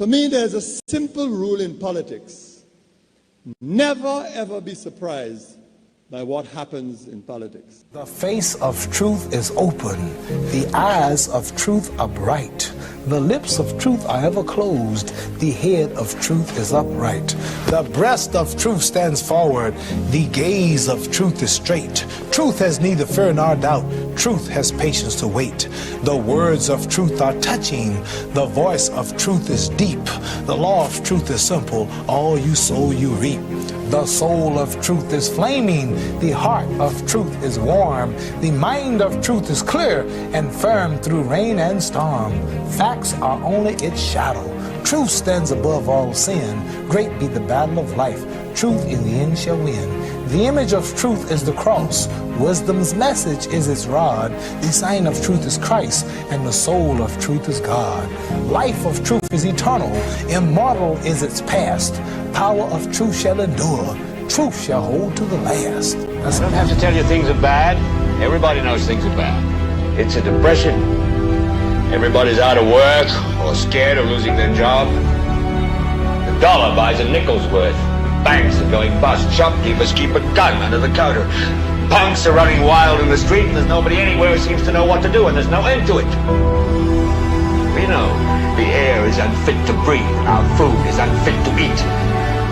For me, there's a simple rule in politics. Never, ever be surprised by what happens in politics. The face of truth is open. The eyes of truth are bright. The lips of truth are ever closed. The head of truth is upright. The breast of truth stands forward. The gaze of truth is straight. Truth has neither fear nor doubt. Truth has patience to wait. The words of truth are touching. The voice of truth is deep. The law of truth is simple. All you sow, you reap. The soul of truth is flaming. The heart of truth is warm. The mind of truth is clear and firm through rain and storm. Facts are only its shadow. Truth stands above all sin. Great be the battle of life. Truth in the end shall win. The image of truth is the cross. Wisdom's message is its rod. The sign of truth is Christ, and the soul of truth is God. Life of truth is eternal. Immortal is its past. Power of truth shall endure. Truth shall hold to the last. I don't have to tell you things are bad. Everybody knows things are bad. It's a depression. Everybody's out of work or scared of losing their job. The dollar buys a nickel's worth. Banks are going bust. Shopkeepers keep a gun under the counter. Punks are running wild in the street, and there's nobody anywhere who seems to know what to do, and there's no end to it. We know the air is unfit to breathe, and our food is unfit to eat.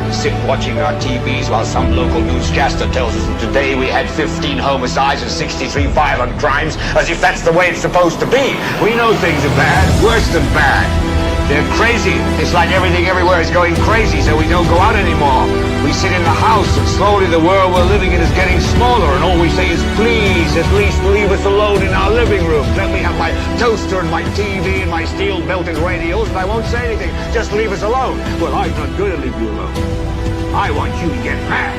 We sit watching our TVs while some local newscaster tells us that today we had 15 homicides and 63 violent crimes, as if that's the way it's supposed to be. We know things are bad, worse than bad. They're crazy. It's like everything everywhere is going crazy, so we don't go out anymore. We sit in the house, and slowly the world we're living in is getting smaller, and all we say is, please, at least leave us alone in our living room. Let me have my toaster and my TV and my steel-belted radios, and I won't say anything. Just leave us alone. Well, I'm not going to leave you alone. I want you to get mad.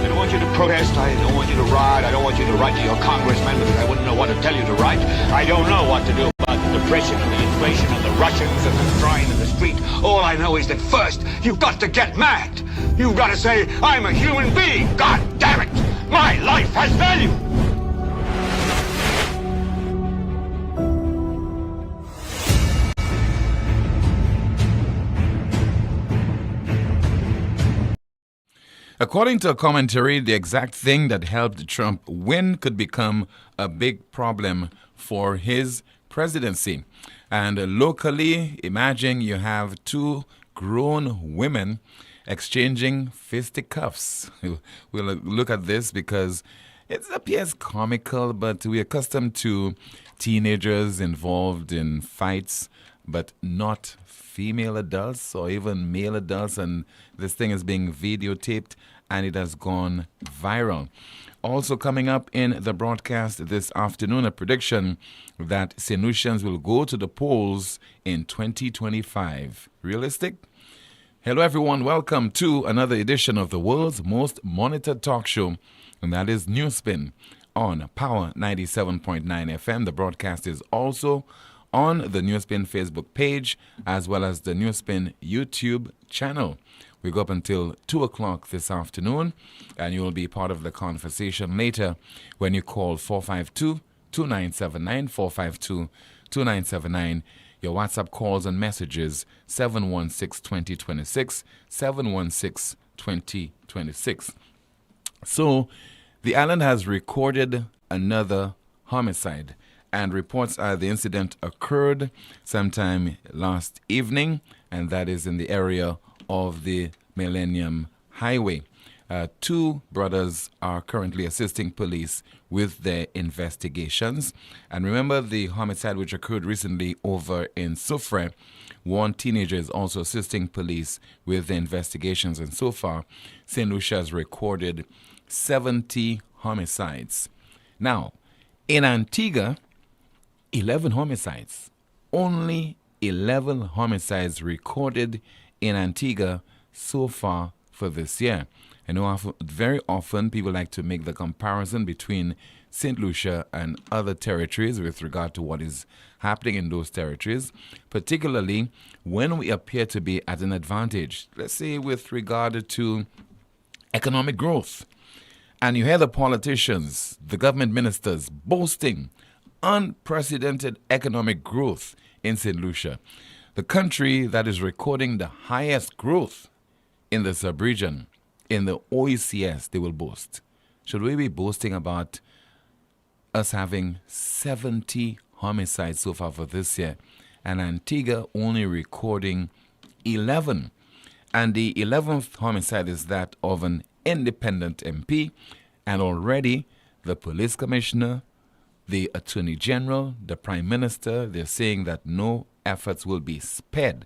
I don't want you to protest. I don't want you to riot. I don't want you to write to your congressman because I wouldn't know what to tell you to write. I don't know what to do about the depression and the inflation and the Russians and the crying in the street. All I know is that first, you've got to get mad. You've got to say, I'm a human being. God damn it. My life has value. According to a commentary, the exact thing that helped Trump win could become a big problem for his presidency. And locally, imagine you have two grown women exchanging fisticuffs. We'll look at this because it appears comical, but we're accustomed to teenagers involved in fights, but not female adults or even male adults, and this thing is being videotaped and it has gone viral. Also coming up in the broadcast this afternoon, a prediction that St. Lucians will go to the polls in 2025. Realistic? Hello everyone, welcome to another edition of the world's most monitored talk show, and that is Newspin on Power 97.9 FM. The broadcast is also on the Newspin Facebook page as well as the Newspin YouTube channel. We go up until 2 o'clock this afternoon, and you will be part of the conversation later when you call 452-2979, 452-2979. Your WhatsApp calls and messages 716-2026, 716-2026. So the island has recorded another homicide, and reports are the incident occurred sometime last evening, and that is in the area of the Millennium Highway. Two brothers are currently assisting police with their investigations. And remember the homicide which occurred recently over in Soufrière. One teenager is also assisting police with the investigations. And so far, St. Lucia has recorded 70 homicides. Now, in Antigua, 11 homicides. Only 11 homicides recorded in Antigua so far for this year. I know very often people like to make the comparison between St. Lucia and other territories with regard to what is happening in those territories, particularly when we appear to be at an advantage, let's say with regard to economic growth. And you hear the politicians, the government ministers boasting unprecedented economic growth in St. Lucia. the country that is recording the highest growth in the sub-region, in the OECS, they will boast. Should we be boasting about us having 70 homicides so far for this year, and Antigua only recording 11? And the 11th homicide is that of an independent MP, and already the police commissioner, the attorney general, the prime minister, they're saying that no efforts will be spared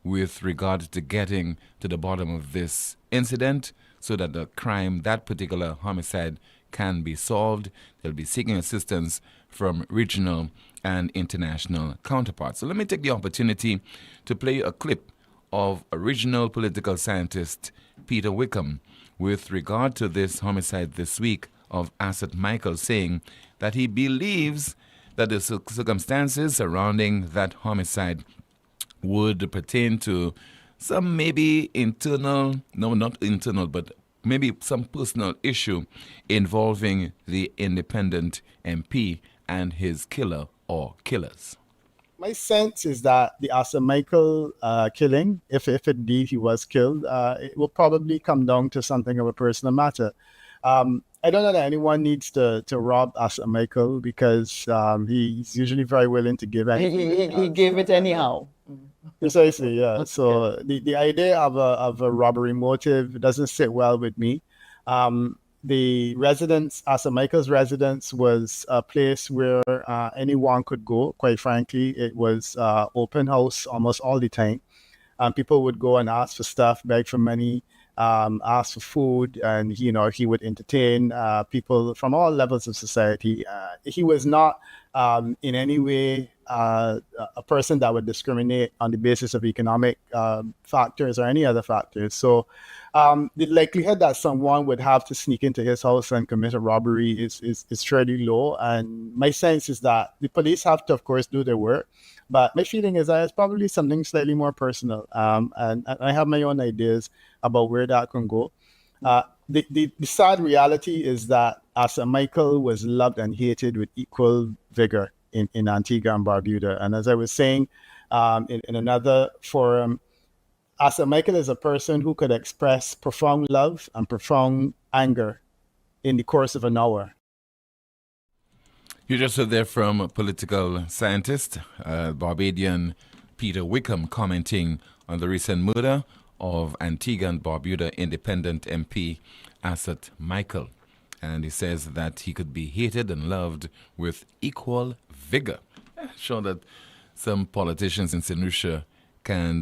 with regard to getting to the bottom of this incident so that the crime, that particular homicide, can be solved. They'll be seeking assistance from regional and international counterparts. So let me take the opportunity to play a clip of original political scientist Peter Wickham with regard to this homicide this week of ASA Michael, saying that he believes that the circumstances surrounding that homicide would pertain to some maybe internal, no, not internal, but maybe some personal issue involving the independent MP and his killer or killers. My sense is that the ASA Michael killing, if indeed he was killed, it will probably come down to something of a personal matter. I don't know that anyone needs to rob ASA Michael because he's usually very willing to give anything. He gave it anyhow. Precisely, yeah. So the idea of a robbery motive doesn't sit well with me. The residence, ASA Michael's residence, was a place where anyone could go. Quite frankly, it was open house almost all the time. People would go and ask for stuff, beg for money, ask for food, and he would entertain people from all levels of society. He was not in any way a person that would discriminate on the basis of economic factors or any other factors. So the likelihood that someone would have to sneak into his house and commit a robbery is fairly low. And my sense is that the police have to, of course, do their work. But my feeling is that it's probably something slightly more personal. And I have my own ideas about where that can go. The sad reality is that ASA Michael was loved and hated with equal vigor in Antigua and Barbuda. And as I was saying in another forum, ASA Michael is a person who could express profound love and profound anger in the course of an hour. You just heard there from a political scientist, Barbadian Peter Wickham, commenting on the recent murder of Antigua and Barbuda independent MP ASA Michael. And he says that he could be hated and loved with equal vigor. Sure that some politicians in St. Lucia can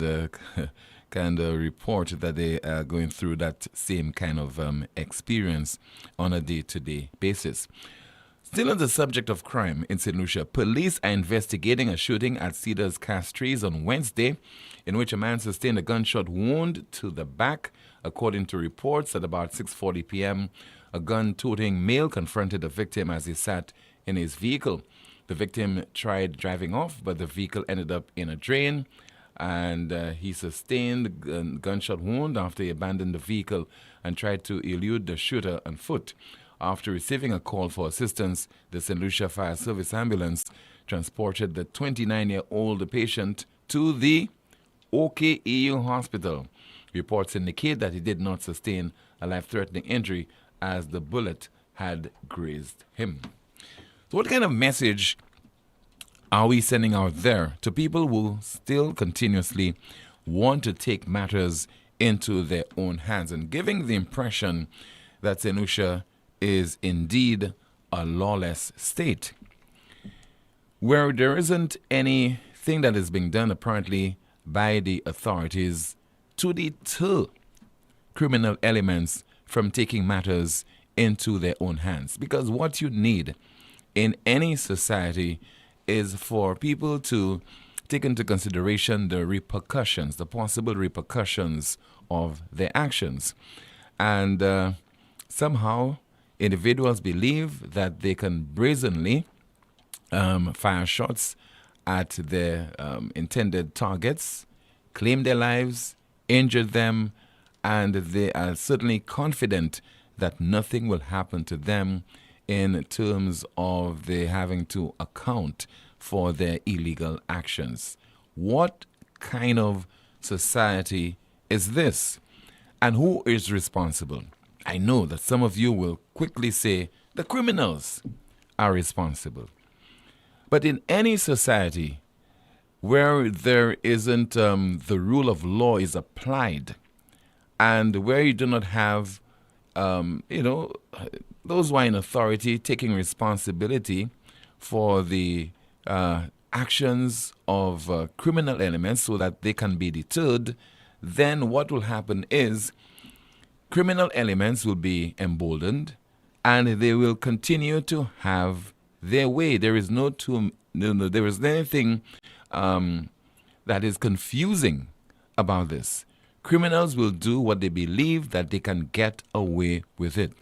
report that they are going through that same kind of experience on a day-to-day basis. Still on the subject of crime in St. Lucia, police are investigating a shooting at Cedars Castries on Wednesday, in which a man sustained a gunshot wound to the back. According to reports, at about 6:40 p.m., a gun-toting male confronted the victim as he sat in his vehicle. The victim tried driving off, but the vehicle ended up in a drain, and he sustained a gunshot wound after he abandoned the vehicle and tried to elude the shooter on foot. After receiving a call for assistance, the St. Lucia Fire Service ambulance transported the 29-year-old patient to the OKEU hospital. Reports indicate that he did not sustain a life-threatening injury as the bullet had grazed him. So what kind of message are we sending out there to people who still continuously want to take matters into their own hands and giving the impression that St. Lucia is indeed a lawless state, where there isn't anything that is being done apparently by the authorities to deter criminal elements from taking matters into their own hands? Because what you need in any society is for people to take into consideration the repercussions, the possible repercussions of their actions. And somehow individuals believe that they can brazenly fire shots at their intended targets, claim their lives, injure them, and they are certainly confident that nothing will happen to them in terms of they having to account for their illegal actions. What kind of society is this? And who is responsible? I know that some of you will quickly say the criminals are responsible. But in any society where there isn't the rule of law is applied, and where you do not have, those who are in authority taking responsibility for the actions of criminal elements so that they can be deterred, then what will happen is criminal elements will be emboldened and they will continue to have their way. There is there is anything that is confusing about this. Criminals will do what they believe that they can get away with it.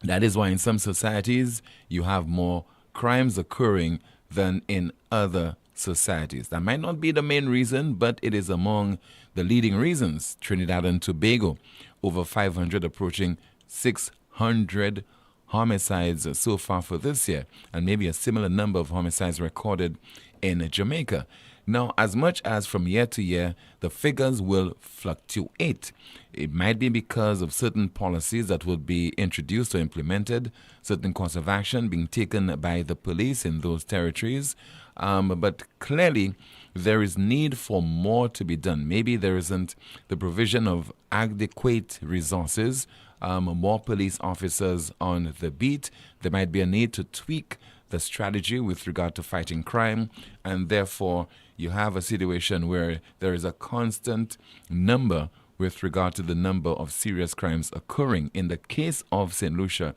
That is why in some societies you have more crimes occurring than in other societies. That might not be the main reason, but it is among the leading reasons. Trinidad and Tobago, over 500, approaching 600 homicides so far for this year, and maybe a similar number of homicides recorded in Jamaica. Now, as much as from year to year, the figures will fluctuate. It might be because of certain policies that will be introduced or implemented, certain course of action being taken by the police in those territories. But clearly, there is need for more to be done. Maybe there isn't the provision of adequate resources, more police officers on the beat. There might be a need to tweak the strategy with regard to fighting crime, and therefore you have a situation where there is a constant number with regard to the number of serious crimes occurring. In the case of St. Lucia,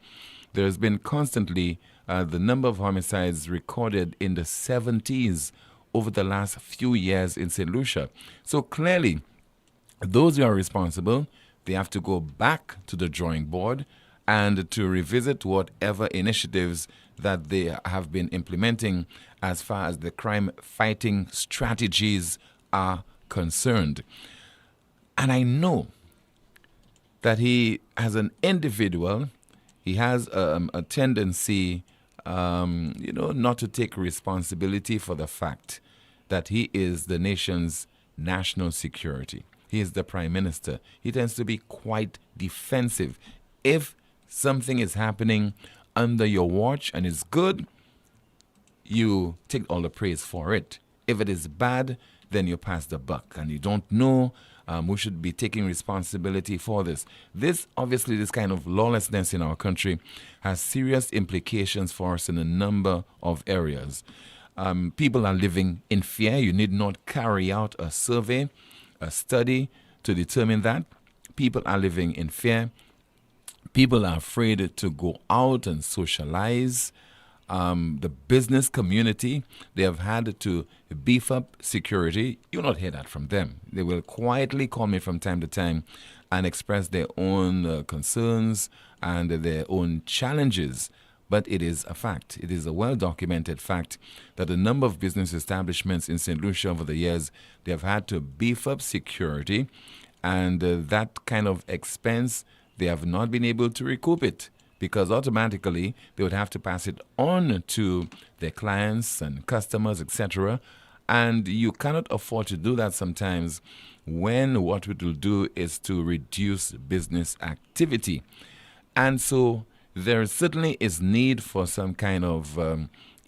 there has been constantly the number of homicides recorded in the 70s over the last few years in St. Lucia. So clearly, those who are responsible, they have to go back to the drawing board and to revisit whatever initiatives that they have been implementing as far as the crime fighting strategies are concerned. And I know that he, as an individual, he has a tendency, not to take responsibility for the fact that he is the nation's national security. He is the prime minister. He tends to be quite defensive. If something is happening under your watch and it's good, you take all the praise for it. If it is bad, then you pass the buck and you don't know who should be taking responsibility for this. This kind of lawlessness in our country has serious implications for us in a number of areas. People are living in fear. You need not carry out a survey, a study to determine that. People are living in fear. People are afraid to go out and socialize. The business community, they have had to beef up security. You'll not hear that from them. They will quietly call me from time to time and express their own concerns and their own challenges. But it is a fact. It is a well-documented fact that a number of business establishments in St. Lucia over the years, they have had to beef up security, and that kind of expense, they have not been able to recoup it, because automatically they would have to pass it on to their clients and customers, etc. And you cannot afford to do that sometimes when what it will do is to reduce business activity. And so there certainly is need for some kind of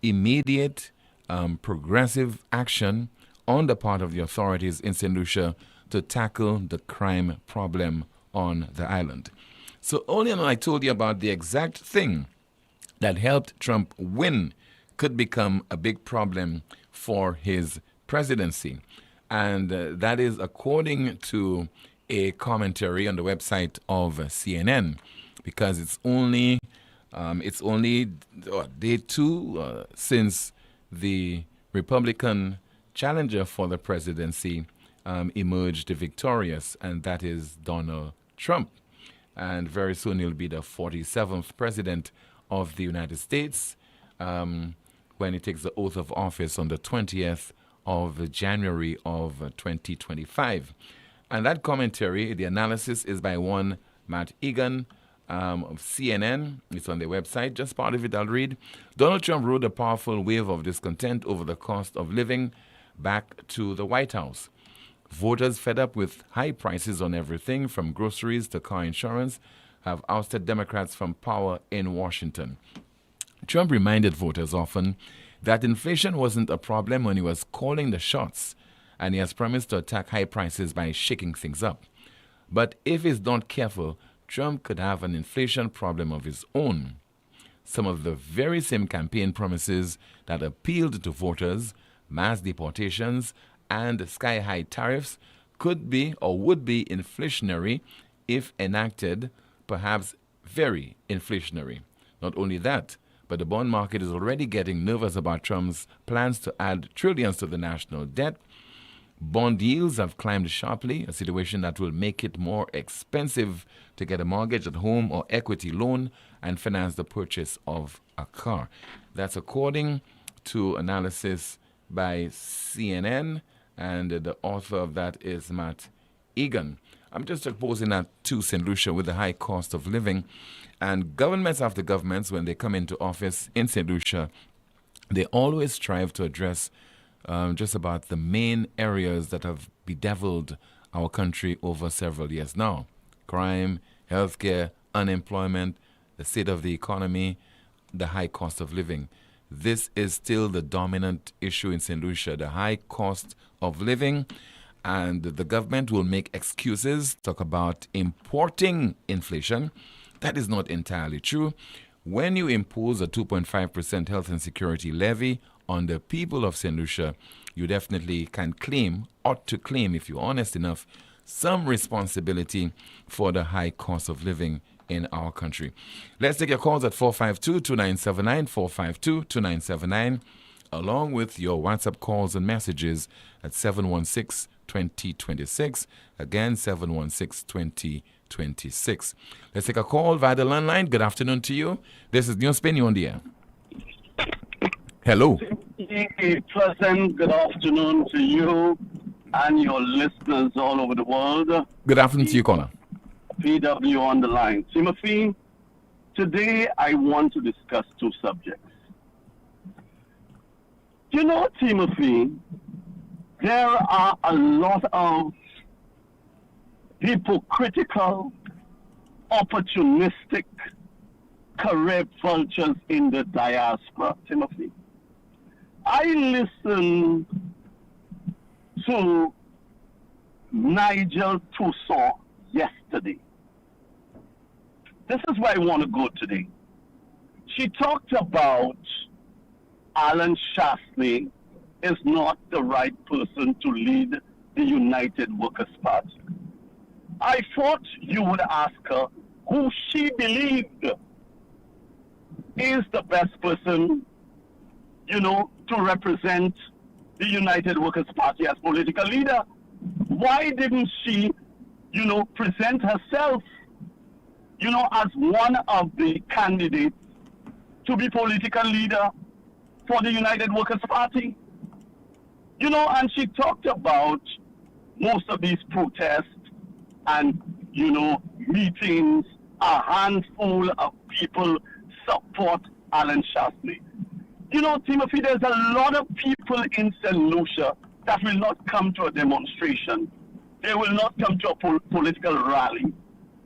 immediate, progressive action on the part of the authorities in St. Lucia to tackle the crime problem on the island. So earlier on I told you about the exact thing that helped Trump win could become a big problem for his presidency. And that is according to a commentary on the website of CNN, because it's only day two since the Republican challenger for the presidency emerged victorious, and that is Donald Trump. And very soon he'll be the 47th president of the United States when he takes the oath of office on the 20th of January of 2025. And that commentary, the analysis is by one Matt Egan of CNN. It's on their website. Just part of it I'll read. Donald Trump rode a powerful wave of discontent over the cost of living back to the White House. Voters fed up with high prices on everything from groceries to car insurance have ousted Democrats from power in Washington. Trump reminded voters often that inflation wasn't a problem when he was calling the shots, and he has promised to attack high prices by shaking things up. But if he's not careful, Trump could have an inflation problem of his own. Some of the very same campaign promises that appealed to voters, mass deportations, and sky-high tariffs could be or would be inflationary if enacted, perhaps very inflationary. Not only that, but the bond market is already getting nervous about Trump's plans to add trillions to the national debt. Bond yields have climbed sharply, a situation that will make it more expensive to get a mortgage at home or equity loan and finance the purchase of a car. That's according to analysis by CNN, and the author of that is Matt Egan. I'm just opposing that to St. Lucia with the high cost of living. And governments after governments, when they come into office in St. Lucia, they always strive to address just about the main areas that have bedeviled our country over several years now. Crime, healthcare, unemployment, the state of the economy, the high cost of living. This is still the dominant issue in St. Lucia, the high cost of living. And the government will make excuses, talk about importing inflation. That is not entirely true. When you impose a 2.5% health and security levy on the people of St. Lucia, you definitely can claim, ought to claim, if you're honest enough, some responsibility for the high cost of living in our country. Let's take your calls at 452-2979, 452-2979, along with your WhatsApp calls and messages at 716-2026. Again, 716-2026. Let's take a call via the landline. Good afternoon to you. This is Newspin. You're on the air. Hello. A pleasant good afternoon to you and your listeners all over the world. Good afternoon to you, caller. PW on the line. Timothy, today I want to discuss two subjects. You know, Timothy, there are a lot of hypocritical, opportunistic career vultures in the diaspora, Timothy. I listened to Nigel Toussaint yesterday. This is where I want to go today. She talked about Alan Shastney is not the right person to lead the United Workers' Party. I thought you would ask her who she believed is the best person, to represent the United Workers' Party as political leader. Why didn't she, present herself, as one of the candidates to be political leader for the United Workers' Party? And she talked about most of these protests and, meetings, a handful of people support Alan Shastney. Timothy, there's a lot of people in St. Lucia that will not come to a demonstration. They will not come to a political rally.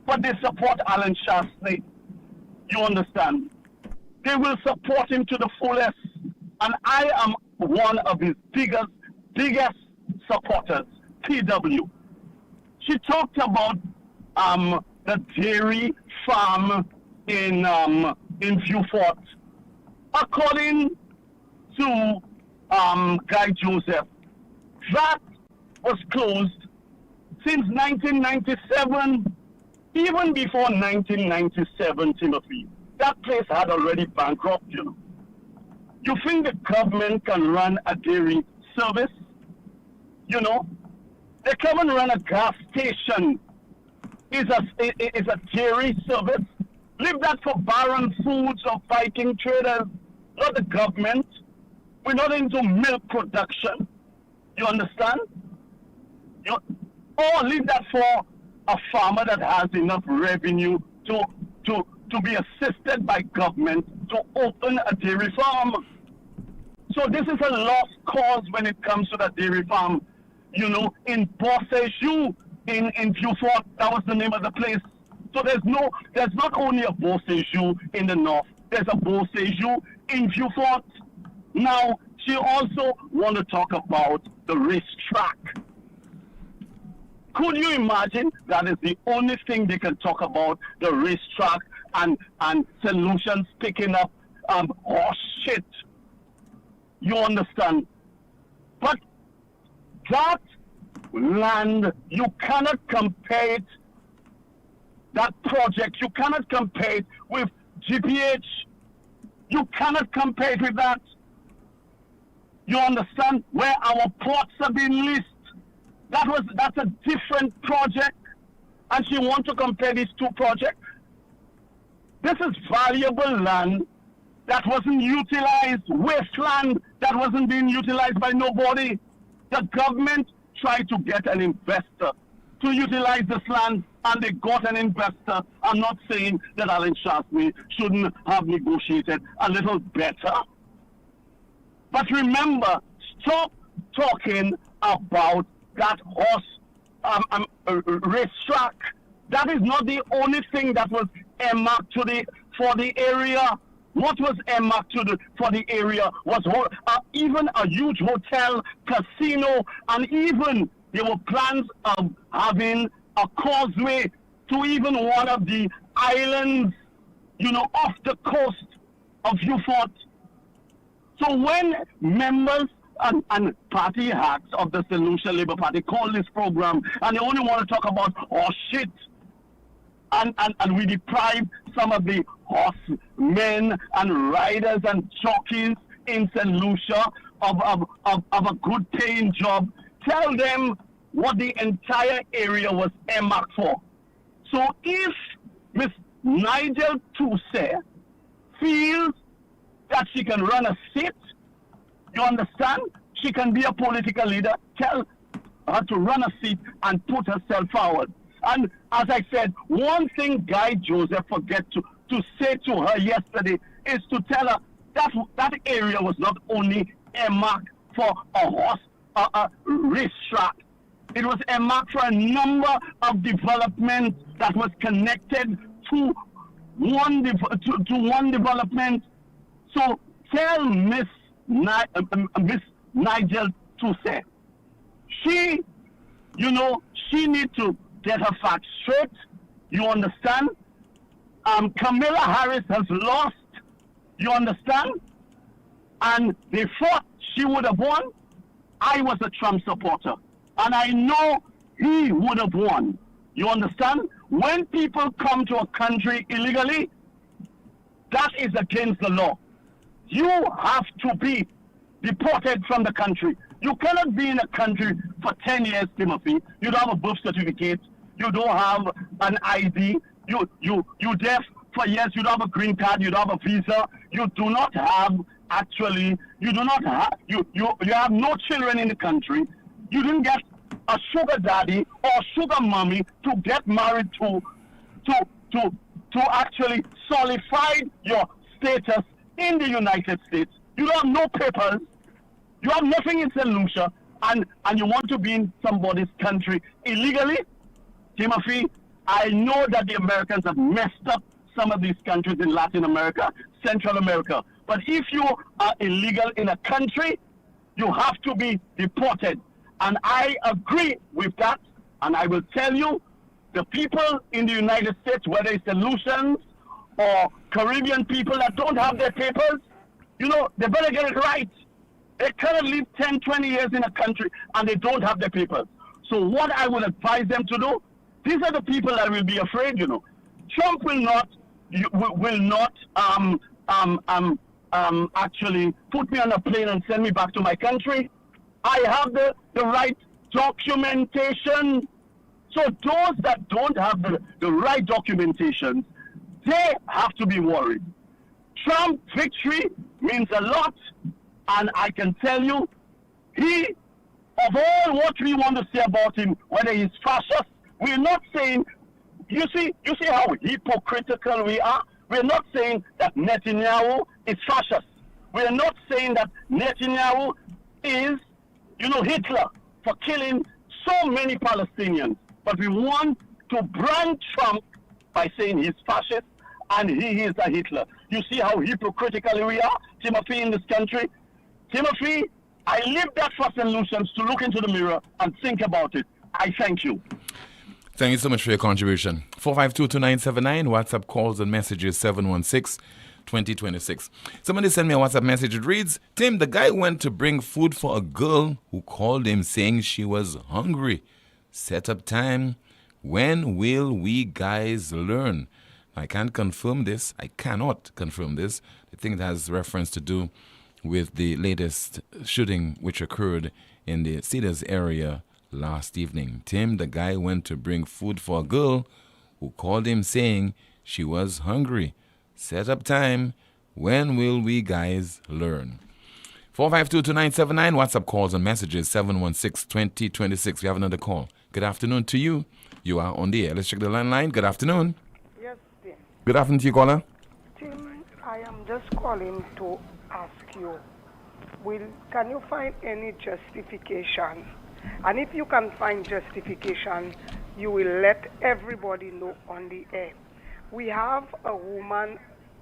But they support Alan Shastney. You understand? They will support him to the fullest. And I am one of his biggest supporters, PW. She talked about the dairy farm in Vieux-Fort. According to Guy Joseph, that was closed since 1997. Even before 1997, Timothy, that place had already bankrupt, You think the government can run a dairy service? They come and run a gas station. Is a dairy service. Leave that for Baron Foods or Viking traders, not the government. We're not into milk production. You understand? Or leave that for a farmer that has enough revenue to be assisted by government to open a dairy farm. So this is a lost cause when it comes to the dairy farm. in Bossejou in Beaufort. That was the name of the place. So there's not only a Bossejou in the north, there's a Bossejou in Beaufort. Now, she also want to talk about the racetrack. Could you imagine that is the only thing they can talk about, the racetrack and solutions picking up horse shit? You understand? But that land, you cannot compare it, that project, you cannot compare it with GPH. You cannot compare it with that. You understand? Where our ports have been leased. That's a different project. And she wants to compare these two projects. This is valuable land that wasn't utilized, wasteland that wasn't being utilized by nobody. The government tried to get an investor to utilize this land, and they got an investor. I'm not saying that Alan Shastri shouldn't have negotiated a little better. But remember, stop talking about that horse racetrack. That is not the only thing that was earmarked for the area. What was earmarked for the area was even a huge hotel, casino, and even there were plans of having a causeway to even one of the islands, off the coast of Beaufort. So when members and party hacks of the Solution Labour Party call this program and they only want to talk about horse shit, and we deprive some of the horsemen and riders and jockeys in St. Lucia of a good paying job, tell them what the entire area was earmarked for. So if Miss Nigel Toussey feels that she can run a seat, you understand? She can be a political leader. Tell her to run a seat and put herself forward. And as I said, one thing Guy Joseph forget to say to her yesterday is to tell her that area was not only earmarked for a racetrack. It was earmarked for a number of developments that was connected to one development. So tell Miss Nigel Toussey, she needs to get her facts straight. You understand? Kamala Harris has lost. You understand? And they thought she would have won. I was a Trump supporter, and I know he would have won. You understand? When people come to a country illegally, that is against the law. You have to be deported from the country. You cannot be in a country for 10 years, Timothy. You don't have a birth certificate. You don't have an ID. You deaf for years. You don't have a green card. You don't have a visa. You do not have you have no children in the country. You didn't get a sugar daddy or sugar mommy to get married to actually solidify your status in the United States. You don't have no papers. You have nothing in St. Lucia, and you want to be in somebody's country illegally? Timothy, I know that the Americans have messed up some of these countries in Latin America, Central America. But if you are illegal in a country, you have to be deported. And I agree with that. And I will tell you, the people in the United States, whether it's Aleutians or Caribbean people that don't have their papers, they better get it right. They cannot live 10, 20 years in a country and they don't have their papers. So what I would advise them to do, these are the people that will be afraid, Trump will not actually put me on a plane and send me back to my country. I have the right documentation. So those that don't have the right documentation, they have to be worried. Trump victory means a lot, and I can tell you, of all what we want to say about him, whether he's fascist, we're not saying, you see how hypocritical we are? We're not saying that Netanyahu is fascist. We're not saying that Netanyahu is, Hitler for killing so many Palestinians, but we want to brand Trump by saying he's fascist and he is a Hitler. You see how hypocritical we are, Timothy, in this country? Timothy, I leave that for St. Lucians to look into the mirror and think about it. I thank you. Thank you so much for your contribution. 4522979, WhatsApp calls and messages 716-2026. Somebody sent me a WhatsApp message. It reads, Tim, the guy went to bring food for a girl who called him saying she was hungry. Set up time. When will we guys learn? I can't confirm this. I cannot confirm this. I think it has reference to do with the latest shooting which occurred in the Cedars area last evening. Tim, the guy went to bring food for a girl who called him saying she was hungry. Set up time. When will we guys learn? 4522979, WhatsApp calls and messages 716-2026. We have another call. Good afternoon to you. You are on the air. Let's check the line. Good afternoon. Yes, Tim. Good afternoon to you, caller. Tim, I am just calling to ask you, can you find any justification? And if you can find justification, you will let everybody know on the air. We have a woman,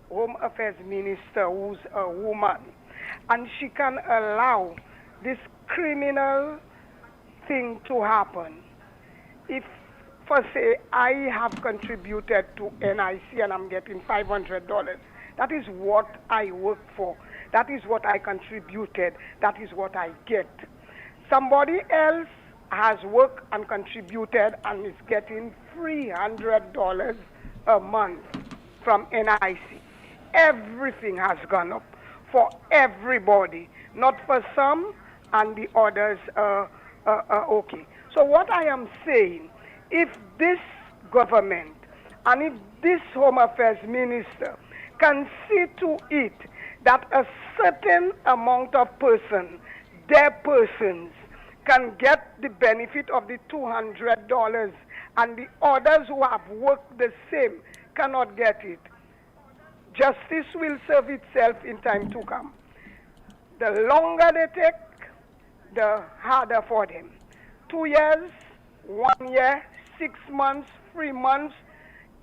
Home Affairs Minister, who's a woman, and she can allow this criminal thing to happen. If, for say, I have contributed to NIC and I'm getting $500, that is what I work for. That is what I contributed. That is what I get. Somebody else has worked and contributed and is getting $300 a month from NIC. Everything has gone up for everybody, not for some, and the others okay. So what I am saying, if this government and if this Home Affairs Minister can see to it that a certain amount of their persons, can get the benefit of the $200 and the others who have worked the same cannot get it, justice will serve itself in time to come. The longer they take, the harder for them. 2 years, 1 year, 6 months, 3 months,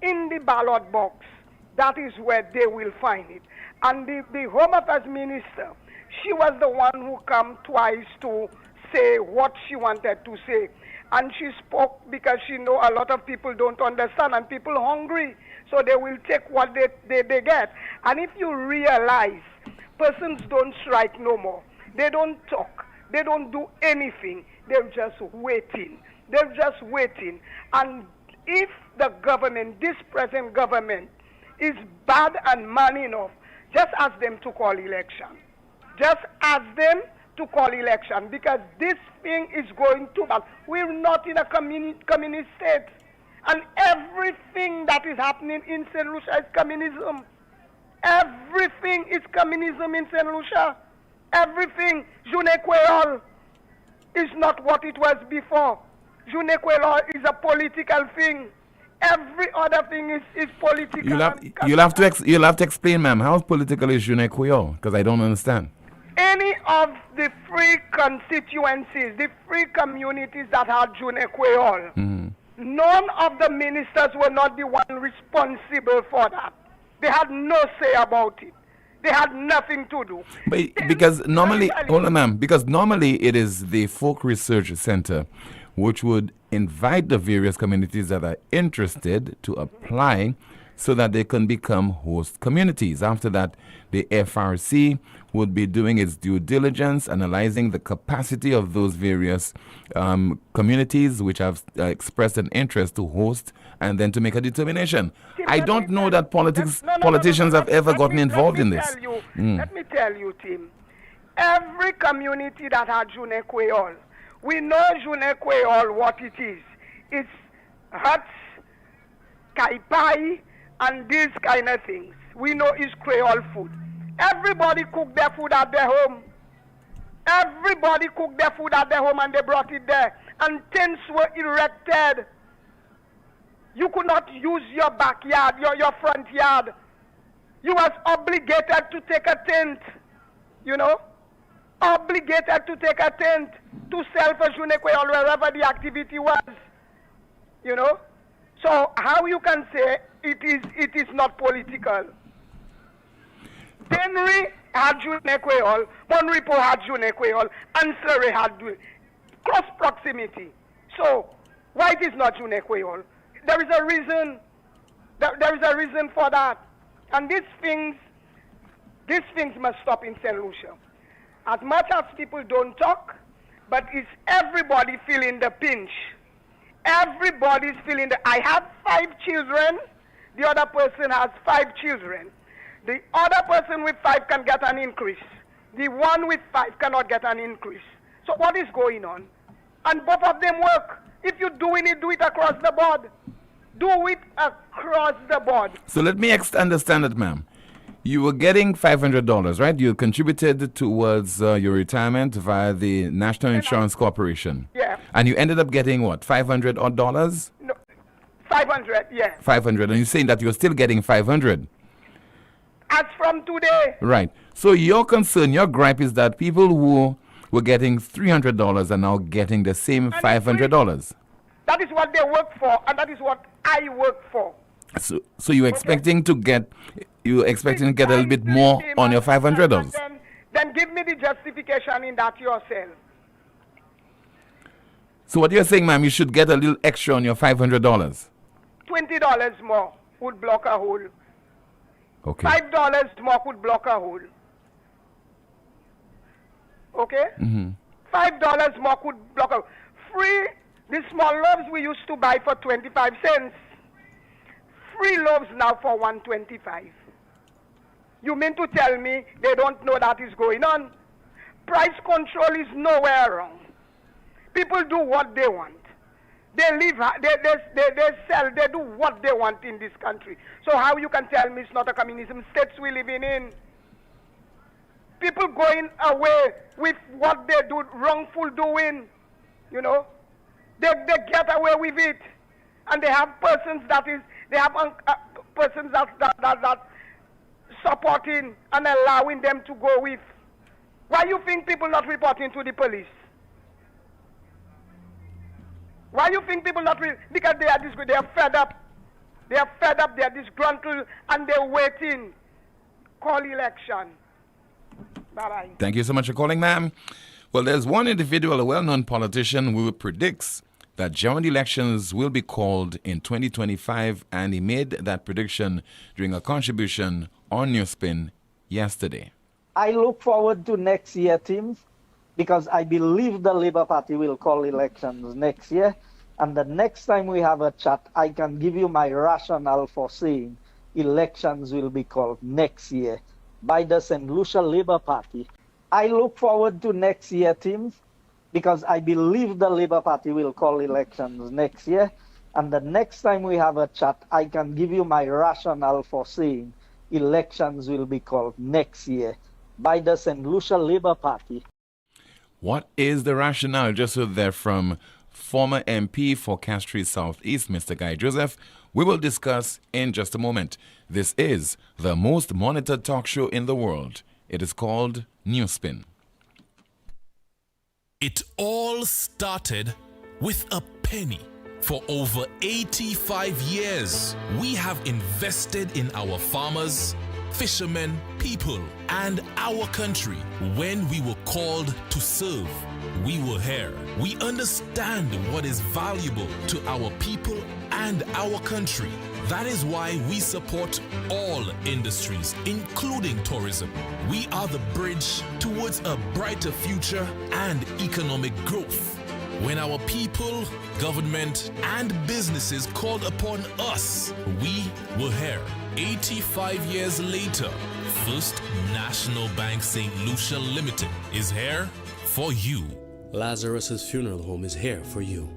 in the ballot box, that is where they will find it. And the Home Affairs Minister, she was the one who came twice to say what she wanted to say. And she spoke because she know a lot of people don't understand and people hungry. So they will take what they get. And if you realize, persons don't strike no more. They don't talk. They don't do anything. They're just waiting. They're just waiting. And if the government, this present government, is bad and man enough, just ask them to call election. Just ask them to call election, because this thing is going too bad. We're not in a communist state. And everything that is happening in St. Lucia is communism. Everything is communism in St. Lucia. Everything. Journée Créole is not what it was before. Journée Créole is a political thing. Every other thing is political. You'll have to explain, ma'am, how political is Journée Créole? Because I don't understand. Any of the free constituencies, the free communities that had Journée Créole, none of the ministers were not the one responsible for that. They had no say about it. They had nothing to do. But because normally, hold on, ma'am, because normally it is the Folk Research Center which would invite the various communities that are interested to apply so that they can become host communities. After that, the FRC would be doing its due diligence, analyzing the capacity of those various communities which have expressed an interest to host and then to make a determination. I don't know that politicians have ever gotten involved in this. Let me tell you, Tim. Every community that had Journée Créole, we know Journée Créole what it is. It's huts, kaipai, and these kind of things. We know it's Creole food. Everybody cooked their food at their home. Everybody cooked their food at their home and they brought it there. And tents were erected. You could not use your backyard, your front yard. You was obligated to take a tent, you know. obligated to take a tent to sell for Jeune Creole wherever the activity was. You know? So how you can say it is not political? Henry had Jeune Creole, Monripo had Jeune Creole, and Surrey had close proximity. So why it is not Jeune Creole? There is a reason. There is a reason for that. And these things must stop in St. Lucia. As much as people don't talk, but it's everybody feeling the pinch. Everybody's feeling I have 5 children, the other person has 5 children. The other person with 5 can get an increase. The one with 5 cannot get an increase. So what is going on? And both of them work. If you're doing it, do it across the board. Do it across the board. So let me understand it, ma'am. You were getting $500, right? You contributed towards your retirement via the National Insurance Corporation. Yeah. And you ended up getting what, $500 odd dollars? No, 500, yeah. 500, and you're saying that you're still getting 500. As from today. Right. So your concern, your gripe is that people who were getting $300 are now getting the same $500. That is what they work for, and that is what I work for. So you're expecting to get a little bit more on your $500. Then give me the justification in that yourself. So what you're saying, ma'am, you should get a little extra on your $500. $20 more would block a hole. Okay. $5 more would block a hole. Okay? Mm-hmm. $5 more could block a hole. Free, the small loaves we used to buy for 25 cents. Free loaves now for $1.25. You mean to tell me they don't know that is going on? Price control is nowhere wrong. People do what they want. They live, they sell, they do what they want in this country. So how you can tell me it's not a communism states we living in? People going away with what they do, wrongful doing, you know? They get away with it. And they have persons that supporting and allowing them to go with. Why you think people not reporting to the police? Why you think people not because they are fed up. They are fed up, they are disgruntled, and they're waiting. Call election. Bye-bye. Thank you so much for calling, ma'am. Well, there's one individual, a well-known politician, who predicts that general elections will be called in 2025, and he made that prediction during a contribution on Newspin yesterday. I look forward to next year, Tim, because I believe the Labour Party will call elections next year. And the next time we have a chat, I can give you my rationale for saying elections will be called next year by the St. Lucia Labour Party. I look forward to next year, Tim, because I believe the Labour Party will call elections next year. And the next time we have a chat, I can give you my rationale for saying elections will be called next year by the St. Lucia Labour Party. What is the rationale? Just so they're from former MP for Castries Southeast, Mr. Guy Joseph. We will discuss in just a moment. This is the most monitored talk show in the world. It is called Newspin. It all started with a penny. For over 85 years, we have invested in our farmers, fishermen, people, and our country. When we were called to serve, we were here. We understand what is valuable to our people and our country. That is why we support all industries, including tourism. We are the bridge towards a brighter future and economic growth. When our people, government, and businesses called upon us, we were here. 85 years later, First National Bank St. Lucia Limited is here for you. Lazarus's Funeral Home is here for you.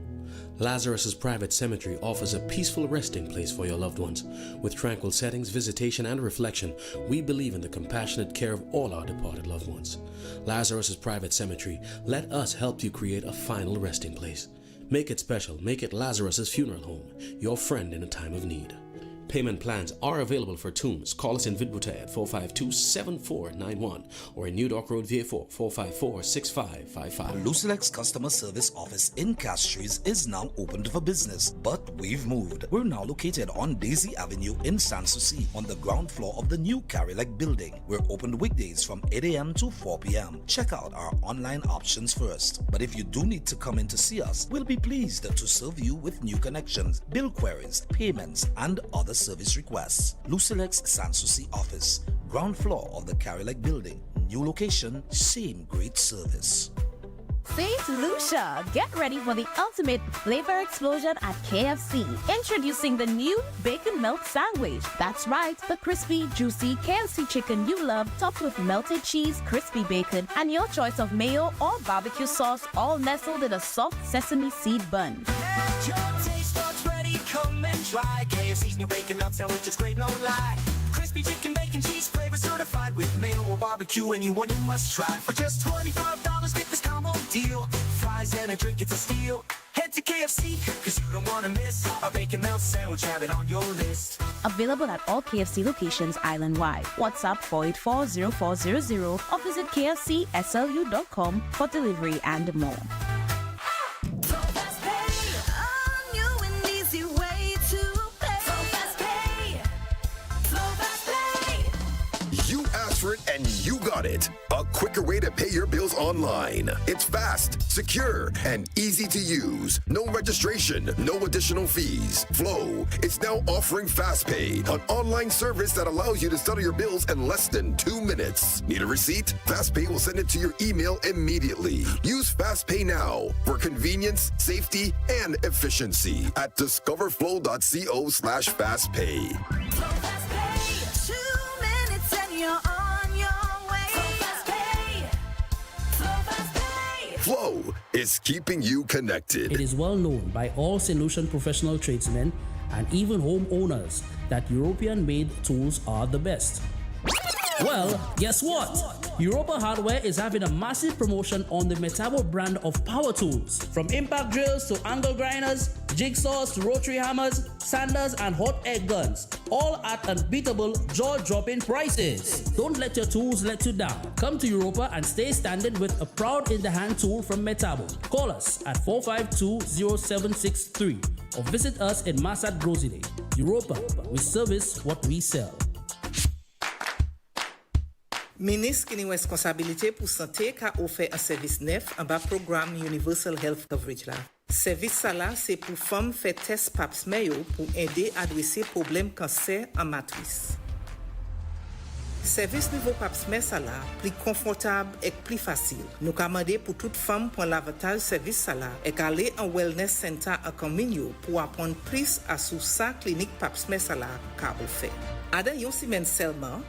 Lazarus's Private Cemetery offers a peaceful resting place for your loved ones. With tranquil settings, visitation, and reflection, we believe in the compassionate care of all our departed loved ones. Lazarus's Private Cemetery, let us help you create a final resting place. Make it special. Make it Lazarus's Funeral Home, your friend in a time of need. Payment plans are available for Toombs. Call us in Vidbuta at 452-7491 or in New Dock Road, VA4, 454-6555. Lucilex Customer Service Office in Castries is now opened for business, but we've moved. We're now located on Daisy Avenue in Sanssouci on the ground floor of the new Carilac building. We're open weekdays from 8 a.m. to 4 p.m. Check out our online options first. But if you do need to come in to see us, we'll be pleased to serve you with new connections, bill queries, payments, and other service requests. Lucilex Sanssouci office, ground floor of the Carilac building. New location, same great service. St. Lucia, get ready for the ultimate flavor explosion at KFC. Introducing the new bacon melt sandwich. That's right, the crispy, juicy KFC chicken you love, topped with melted cheese, crispy bacon, and your choice of mayo or barbecue sauce, all nestled in a soft sesame seed bun. Your taste buds ready, come and try KFC's new bacon melt sandwich is great, no lie. Crispy chicken, bacon, cheese flavor certified with mayo or barbecue, anyone you must try. For just $25, get this combo deal. Fries and a drink, it's a steal. Head to KFC, cause you don't wanna miss a bacon melt sandwich, have it on your list. Available at all KFC locations island-wide. WhatsApp 484-0400 or visit kfcslu.com for delivery and more. And you got it. A quicker way to pay your bills online. It's fast, secure, and easy to use. No registration, no additional fees. Flow is now offering FastPay, an online service that allows you to settle your bills in less than 2 minutes. Need a receipt? FastPay will send it to your email immediately. Use FastPay now for convenience, safety, and efficiency at discoverflow.co/fastpay. Flow is keeping you connected. It is well known by all solution professional tradesmen and even homeowners that European-made tools are the best. Well, guess what? Europa Hardware is having a massive promotion on the Metabo brand of power tools. From impact drills to angle grinders, jigsaws to rotary hammers, sanders and hot air guns. All at unbeatable, jaw-dropping prices. Don't let your tools let you down. Come to Europa and stay standing with a proud in-the-hand tool from Metabo. Call us at 452-0763 or visit us in Massat Grosile. Europa, we service what we sell. Ministre qui a une responsabilité pour santé qui a offert un service neuf en bas programme Universal Health Coverage là. Service ça là c'est pour femmes faire test pap smear pour aider à adresser problème cancer en matrice. Service nouveau pap smear ça là plus confortable et plus facile. Nous commander pour toute femme pour l'avantage service ça là et aller en wellness center à Camino pour apprendre plus à sous sa clinique pap smear ça là qu'a offert. Ada une semaine seulement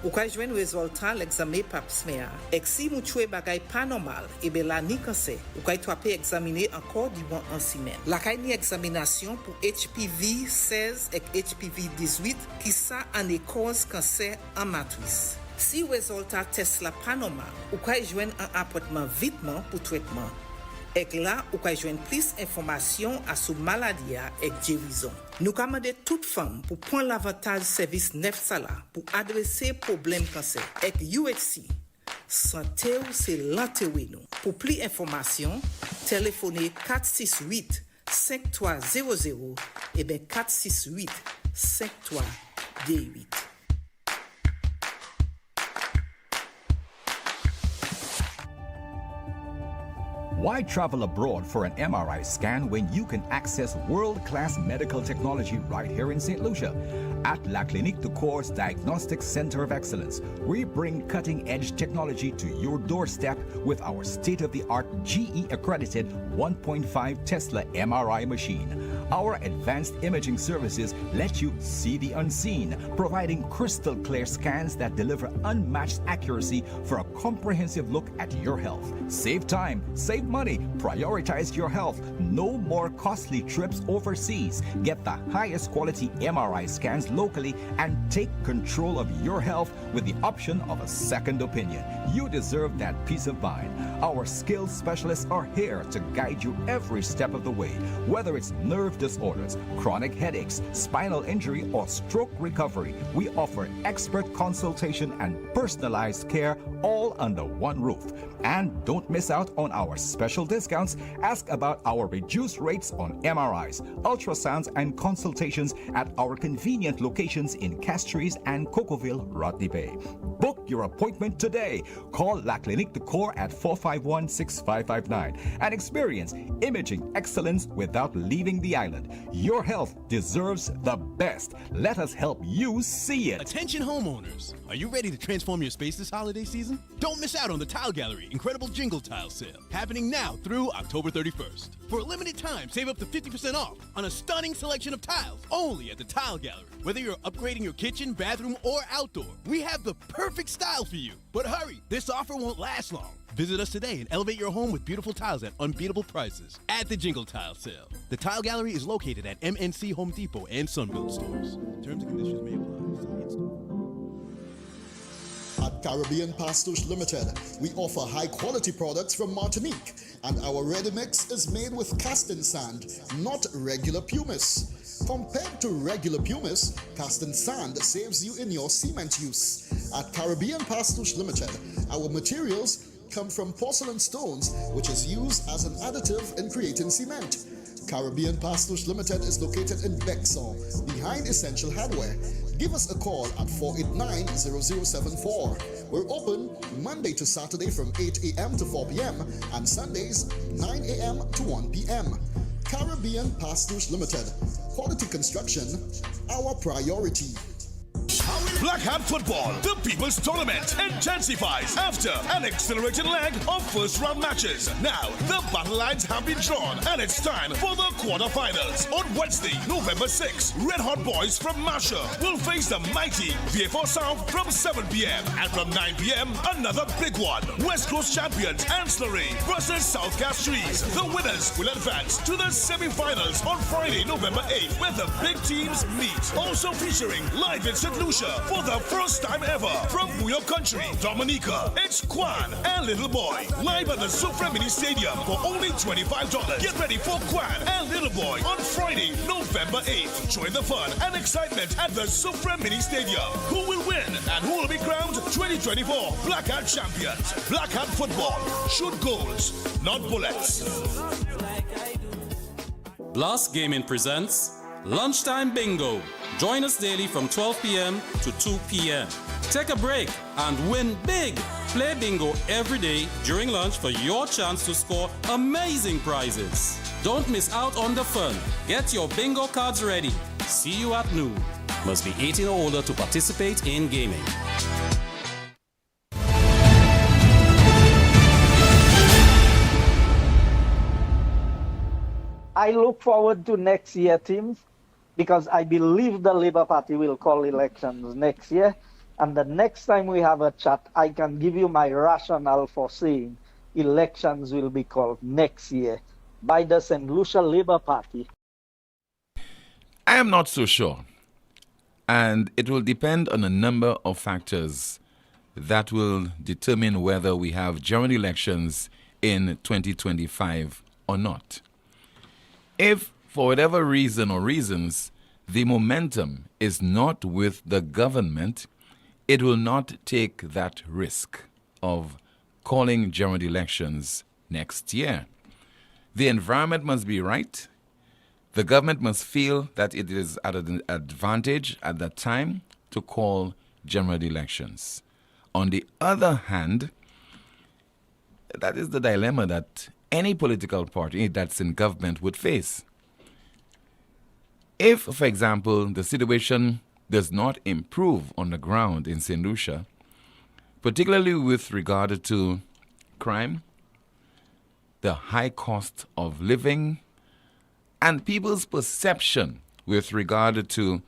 ou ka jwen résultat l'examen pap smear. Et si mou chwe bagay pas normal, et ben la ni cancer, ou ka traper examiner encore durant une semaine. La ka ni examination pour HPV 16 et HPV 18 qui ça en cause cancer en matrice. Si résultat test la pas normal, ou ka jwen un appointment vitement pour traitement. Et là, ou ka jwen plus information à sous maladie et guérison. Nous commandons toute femme pour prendre l'avantage service neuf sala pour adresser problème cancer. Et UHC, santé ou c'est l'antéwino. Pour plus d'informations, téléphonez 468-5300 et bien 468-5328. Why travel abroad for an MRI scan when you can access world-class medical technology right here in St. Lucia? At La Clinique de Corps Diagnostic Center of Excellence, we bring cutting-edge technology to your doorstep with our state-of-the-art GE-accredited 1.5 Tesla MRI machine. Our advanced imaging services let you see the unseen, providing crystal clear scans that deliver unmatched accuracy for a comprehensive look at your health. Save time, save money, prioritize your health. No more costly trips overseas. Get the highest quality MRI scans locally and take control of your health with the option of a second opinion. You deserve that peace of mind. Our skilled specialists are here to guide you every step of the way. Whether it's nerve nerve disorders, chronic headaches, spinal injury, or stroke recovery. We offer expert consultation and personalized care all under one roof. And don't miss out on our special discounts. Ask about our reduced rates on MRIs, ultrasounds, and consultations at our convenient locations in Castries and Cocoville, Rodney Bay. Book your appointment today. Call La Clinique de Corps at 451-6559 and experience imaging excellence without leaving the island. Your health deserves the best. Let us help you see it. Attention homeowners. Are you ready to transform your space this holiday season? Don't miss out on the Tile Gallery Incredible Jingle Tile Sale, happening now through October 31st. For a limited time, save up to 50% off on a stunning selection of tiles only at the Tile Gallery. Whether you're upgrading your kitchen, bathroom, or outdoor, we have the perfect style for you. But hurry, this offer won't last long. Visit us today and elevate your home with beautiful tiles at unbeatable prices at the Jingle Tile Sale. The Tile Gallery is located at MNC Home Depot and Sunbelt stores. Terms and conditions may apply. At Caribbean Pastors Limited, we offer high-quality products from Martinique, and our ready mix is made with casting sand, not regular pumice. Compared to regular pumice, casting sand saves you in your cement use. At Caribbean Pastors Limited, our materials come from porcelain stones, which is used as an additive in creating cement. Caribbean Pastors Limited is located in Bexar, behind Essential Hardware. Give us a call at 489-0074. We're open Monday to Saturday from 8 a.m. to 4 p.m. and Sundays 9 a.m. to 1 p.m. Caribbean Pastors Limited. Quality construction, our priority. Black Hat Football, the People's Tournament, intensifies after an accelerated leg of first-round matches. Now, the battle lines have been drawn, and it's time for the quarterfinals. On Wednesday, November 6, Red Hot Boys from Masher will face the mighty VFO South from 7 p.m. And from 9 p.m., another big one. West Coast champions Ancillary versus South Castries. The winners will advance to the semi-finals on Friday, November 8, where the big teams meet. Also featuring live in St. Lucia for the first time ever from New York Country, Dominica. It's Kwan and Little Boy live at the Supra Mini Stadium for only $25. Get ready for Kwan and Little Boy on Friday, November 8th. Join the fun and excitement at the Supra Mini Stadium. Who will win and who will be crowned 2024 Black Hat champions? Black Hat Football. Shoot goals, not bullets. Blast Gaming presents Lunchtime Bingo. Join us daily from 12 p.m. to 2 p.m. Take a break and win big. Play bingo every day during lunch for your chance to score amazing prizes. Don't miss out on the fun. Get your bingo cards ready. See you at noon. Must be 18 or older to participate in gaming. I look forward to next year, teams, because I believe the Labour Party will call elections next year. And the next time we have a chat, I can give you my rationale for saying elections will be called next year by the St. Lucia Labour Party. I am not so sure. And it will depend on a number of factors that will determine whether we have general elections in 2025 or not. If, for whatever reason or reasons, the momentum is not with the government, it will not take that risk of calling general elections next year. The environment must be right. The government must feel that it is at an advantage at that time to call general elections. On the other hand, that is the dilemma that any political party that's in government would face. If, for example, the situation does not improve on the ground in St. Lucia, particularly with regard to crime, the high cost of living, and people's perception with regard to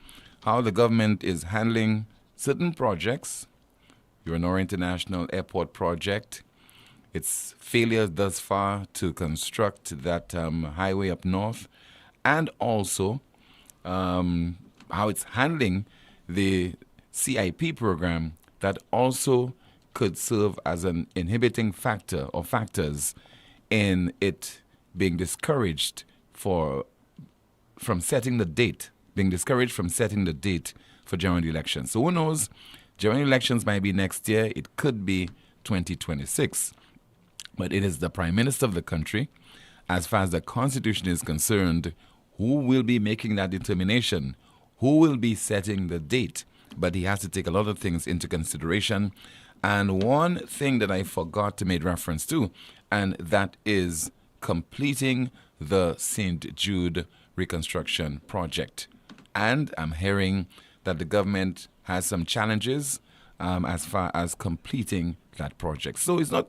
how the government is handling certain projects, Uranora International Airport project, its failures thus far to construct that highway up north, and also how it's handling the CIP program that also could serve as an inhibiting factor or factors in it being discouraged for from setting the date, being discouraged from setting the date for general elections. So who knows? General elections might be next year. It could be 2026. But it is the Prime Minister of the country, as far as the Constitution is concerned, who will be making that determination, who will be setting the date. But he has to take a lot of things into consideration. And one thing that I forgot to make reference to, and that is completing the St. Jude reconstruction project. And I'm hearing that the government has some challenges as far as completing that project. So it's not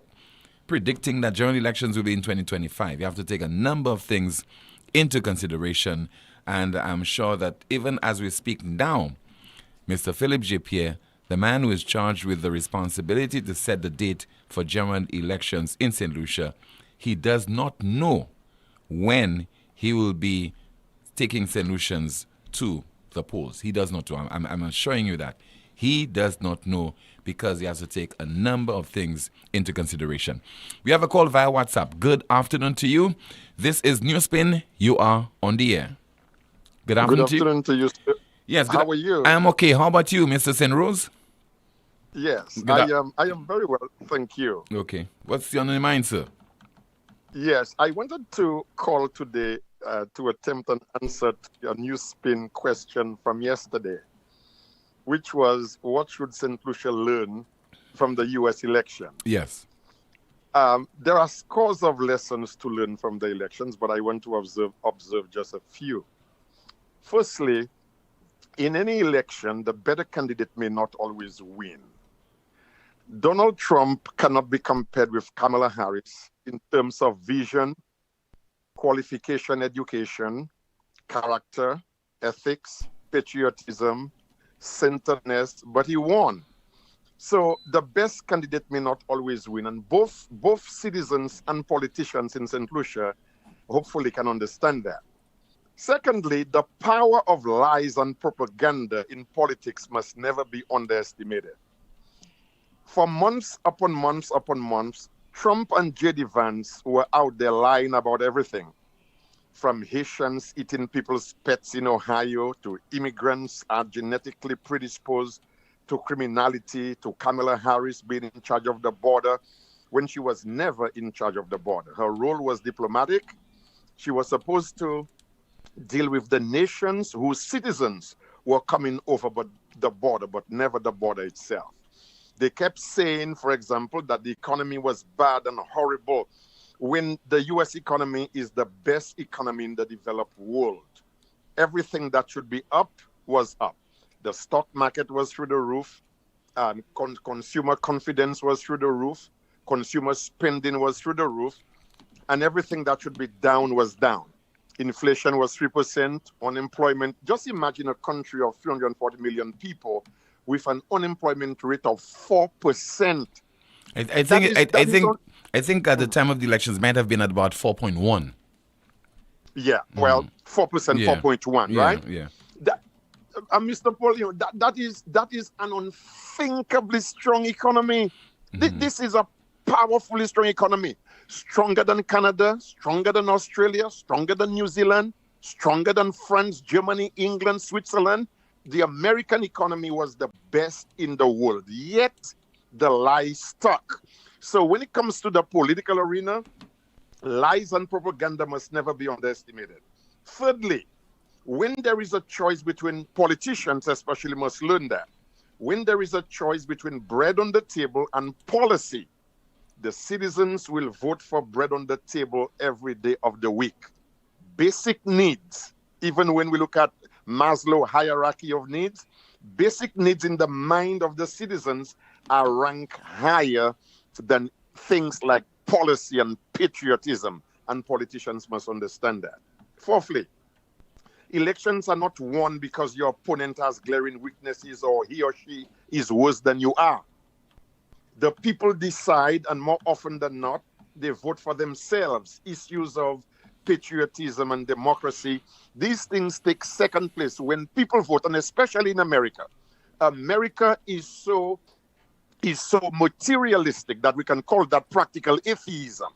predicting that general elections will be in 2025. You have to take a number of things into consideration. And I'm sure that even as we speak now, Mr. Philip J. Pierre, the man who is charged with the responsibility to set the date for general elections in St. Lucia, he does not know when he will be taking St. Lucians to the polls. He does not know. I'm assuring you that. He does not know because he has to take a number of things into consideration. We have a call via WhatsApp. Good afternoon to you. This is Newspin. You are on the air. Good afternoon, Good afternoon to you. Sir. Yes. How are you? I'm okay. How about you, Mr. St. Rose? Yes, I am very well, thank you. Okay. What's on your mind, sir? Yes, I wanted to call today to attempt an answer to a Newspin question from yesterday, which was, what should St. Lucia learn from the U.S. election? Yes. There are scores of lessons to learn from the elections, but I want to observe just a few. Firstly, in any election, the better candidate may not always win. Donald Trump cannot be compared with Kamala Harris in terms of vision, qualification, education, character, ethics, patriotism, centeredness, but he won. So the best candidate may not always win, and both citizens and politicians in St. Lucia hopefully can understand that. Secondly, the power of lies and propaganda in politics must never be underestimated. For months upon months upon months, Trump and J.D. Vance were out there lying about everything, from Haitians eating people's pets in Ohio, to immigrants are genetically predisposed to criminality, to Kamala Harris being in charge of the border when she was never in charge of the border. Her role was diplomatic. She was supposed to deal with the nations whose citizens were coming over the border, but never the border itself. They kept saying, for example, that the economy was bad and horrible when the U.S. economy is the best economy in the developed world. Everything that should be up was up. The stock market was through the roof. Consumer confidence was through the roof. Consumer spending was through the roof. And everything that should be down was down. Inflation was 3%. Unemployment. Just imagine a country of 340 million people with an unemployment rate of 4%. I think at the time of the elections might have been at about 4.1. Yeah, well, 4%, 4.1, right? Yeah. Mr. Poleon, that is an unthinkably strong economy. This is a powerfully strong economy. Stronger than Canada, stronger than Australia, stronger than New Zealand, stronger than France, Germany, England, Switzerland. The American economy was the best in the world, yet the lie stuck. So when it comes to the political arena, lies and propaganda must never be underestimated. Thirdly, when there is a choice between politicians, especially must learn that, when there is a choice between bread on the table and policy, the citizens will vote for bread on the table every day of the week. Basic needs, even when we look at Maslow hierarchy of needs, basic needs in the mind of the citizens are ranked higher than things like policy and patriotism, and politicians must understand that. Fourthly, elections are not won because your opponent has glaring weaknesses or he or she is worse than you are. The people decide, and more often than not, they vote for themselves. Issues of patriotism and democracy, these things take second place when people vote, and especially in America. America is so materialistic that we can call that practical atheism.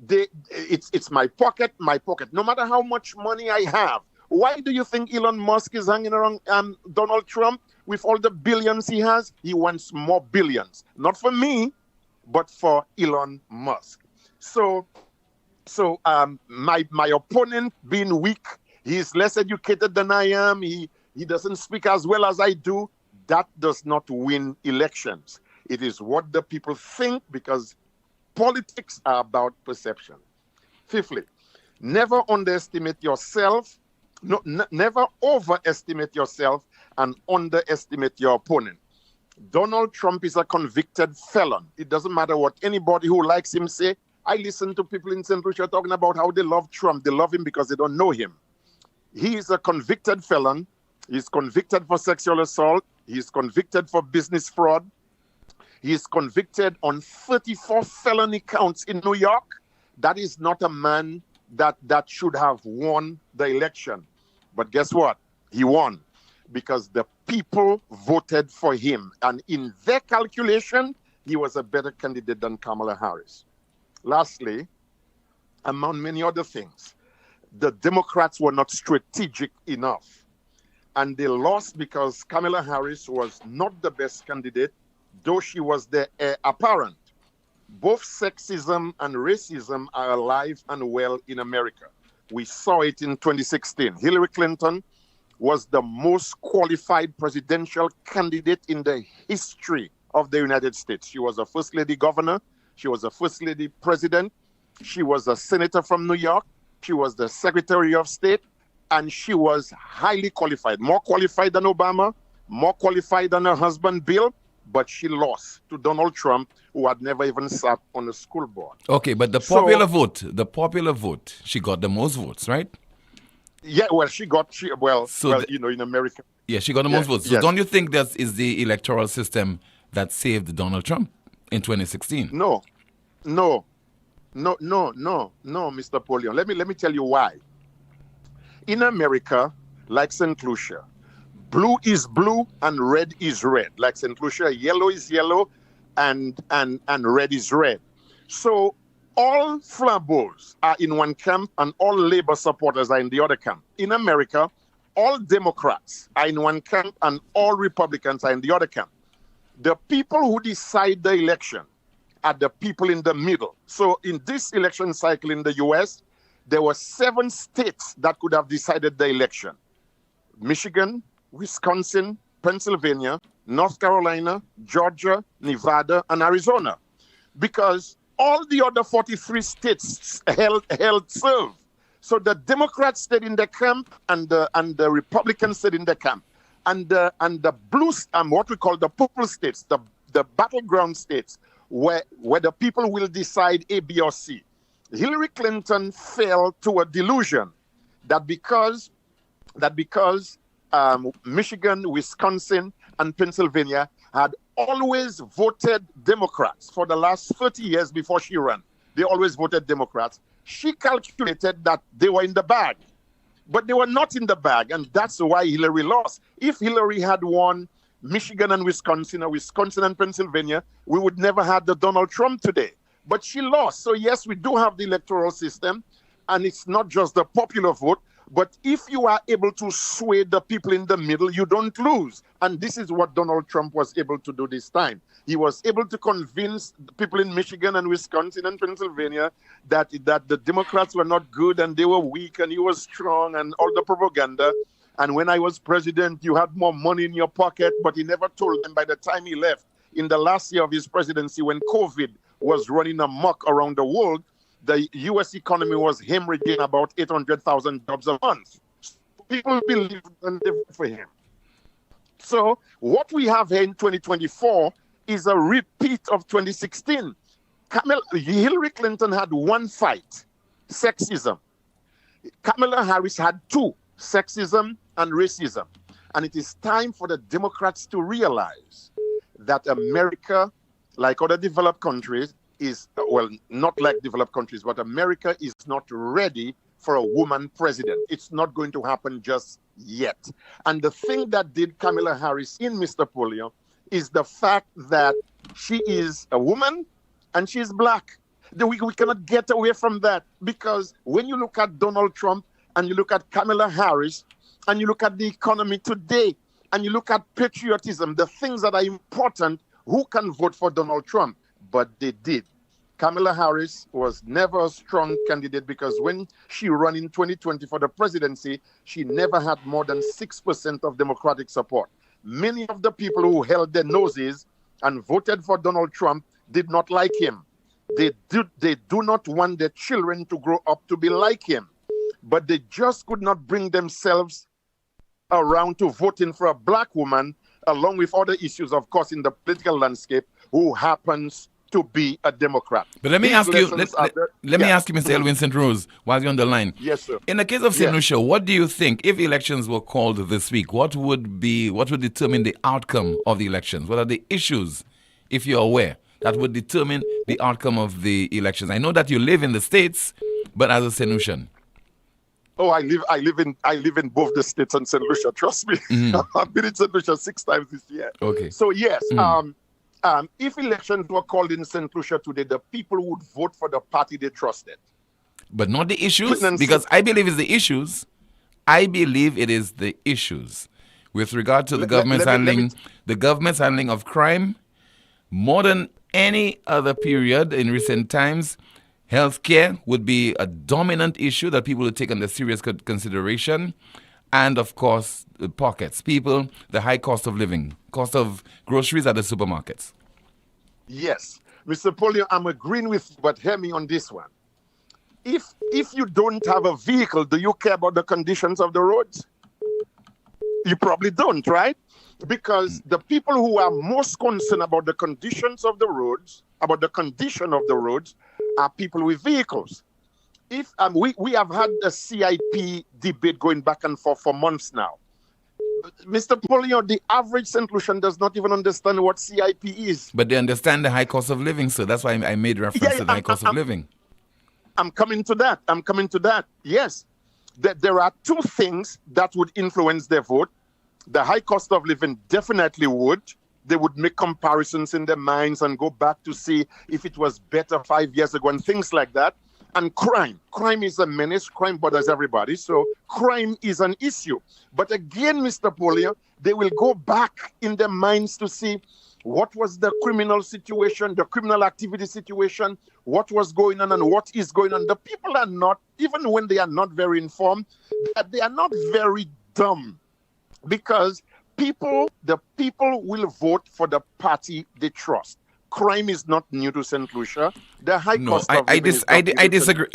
It's my pocket. No matter how much money I have, Why do you think Elon Musk is hanging around Donald Trump with all the billions he has? He wants more billions. Not for me, but for Elon Musk. So my opponent being weak, he's less educated than I am, he doesn't speak as well as I do, that does not win elections. It is what the people think, because politics are about perception. Fifthly, never underestimate yourself. No, never overestimate yourself and underestimate your opponent. Donald Trump is a convicted felon. It doesn't matter what anybody who likes him say. I listen to people in St. Lucia talking about how they love Trump. They love him because they don't know him. He is a convicted felon. He's convicted for sexual assault. He's convicted for business fraud. He is convicted on 34 felony counts in New York. That is not a man that should have won the election. But guess what? He won because the people voted for him. And in their calculation, he was a better candidate than Kamala Harris. Lastly, among many other things, the Democrats were not strategic enough. And they lost because Kamala Harris was not the best candidate, though she was the heir apparent. Both sexism and racism are alive and well in America. We saw it in 2016. Hillary Clinton was the most qualified presidential candidate in the history of the United States. She was a first lady governor. She was a first lady president. She was a senator from New York. She was the secretary of state. And she was highly qualified, more qualified than Obama, more qualified than her husband, Bill. But she lost to Donald Trump, who had never even sat on a school board. Okay, but the popular vote, she got the most votes, right? Yeah, well, in America. Yeah, she got the most votes. So yes. Don't you think that is the electoral system that saved Donald Trump in 2016? No, Mr. Poleon. Let me tell you why. In America, like St. Lucia, blue is blue and red is red. Like St. Lucia, yellow is yellow and red is red. So all flambeaus are in one camp and all Labor supporters are in the other camp. In America, all Democrats are in one camp and all Republicans are in the other camp. The people who decide the election are the people in the middle. So in this election cycle in the U.S., there were 7 states that could have decided the election. Michigan, Wisconsin, Pennsylvania, North Carolina, Georgia, Nevada, and Arizona. Because all the other 43 states held serve. So the Democrats stayed in the camp and the Republicans stayed in the camp. And the blue, what we call the purple states, the battleground states, where the people will decide A, B, or C. Hillary Clinton fell to a delusion that because Michigan, Wisconsin, and Pennsylvania had always voted Democrats for the last 30 years before she ran. They always voted Democrats. She calculated that they were in the bag, but they were not in the bag, and that's why Hillary lost. If Hillary had won Michigan and Wisconsin, or Wisconsin and Pennsylvania, we would never have the Donald Trump today. But she lost. So yes, we do have the electoral system, and it's not just the popular vote, but if you are able to sway the people in the middle, you don't lose. And this is what Donald Trump was able to do this time. He was able to convince the people in Michigan and Wisconsin and Pennsylvania that the Democrats were not good and they were weak and he was strong and all the propaganda. And when I was president, you had more money in your pocket, but he never told them by the time he left. In the last year of his presidency, when COVID was running amok around the world, the U.S. economy was hemorrhaging about 800,000 jobs a month. People believed and lived for him. So what we have here in 2024 is a repeat of 2016. Hillary Clinton had one fight, sexism. Kamala Harris had 2, sexism and racism. And it is time for the Democrats to realize that America, like other developed countries, is, well, not like developed countries, but America is not ready for a woman president. It's not going to happen just yet. And the thing that did Kamala Harris in, Mr. Poleon, is the fact that she is a woman and she's black. We cannot get away from that, because when you look at Donald Trump, and you look at Kamala Harris, and you look at the economy today, and you look at patriotism, the things that are important, who can vote for Donald Trump? But they did. Kamala Harris was never a strong candidate because when she ran in 2020 for the presidency, she never had more than 6% of Democratic support. Many of the people who held their noses and voted for Donald Trump did not like him. They do not want their children to grow up to be like him. But they just could not bring themselves around to voting for a black woman, along with other issues, of course, in the political landscape, who happens to be a Democrat. But let me ask you, let me ask you, Mr. Elwin St. Rose, while you're on the line. Yes, sir. In the case of St. Lucia, what do you think, if elections were called this week, what would determine the outcome of the elections? What are the issues, if you're aware, that would determine the outcome of the elections? I know that you live in the States, but as a St. Lucian. Oh, I live in both the States and St. Lucia. Trust me, I've been in St. Lucia 6 times this year. Okay. So yes, if elections were called in St. Lucia today, the people would vote for the party they trusted. But not the issues, because I believe it's the issues. I believe it is the issues with regard to the government's handling of crime, more than any other period in recent times. Healthcare would be a dominant issue that people would take under serious consideration. And, of course, the pockets. People, the high cost of living, cost of groceries at the supermarkets. Yes. Mr. Poleon, I'm agreeing with you, but hear me on this one. If you don't have a vehicle, do you care about the conditions of the roads? You probably don't, right? Because the people who are most concerned about the conditions of the roads, about the condition of the roads, are people with vehicles. If we have had a CIP debate going back and forth for months now. Mr. Poleon, the average St. Lucian does not even understand what CIP is. But they understand the high cost of living, so that's why I made reference to the high cost of living. I'm coming to that. Yes. There are two things that would influence their vote. The high cost of living definitely would. They would make comparisons in their minds and go back to see if it was better 5 years ago and things like that. And crime. Crime is a menace. Crime bothers everybody. So crime is an issue. But again, Mr. Poleon, they will go back in their minds to see what was the criminal situation, the criminal activity situation, what was going on and what is going on. The people are not, even when they are not very informed, they are not very dumb. Because the people will vote for the party they trust. Crime is not new to St. Lucia. The high cost of living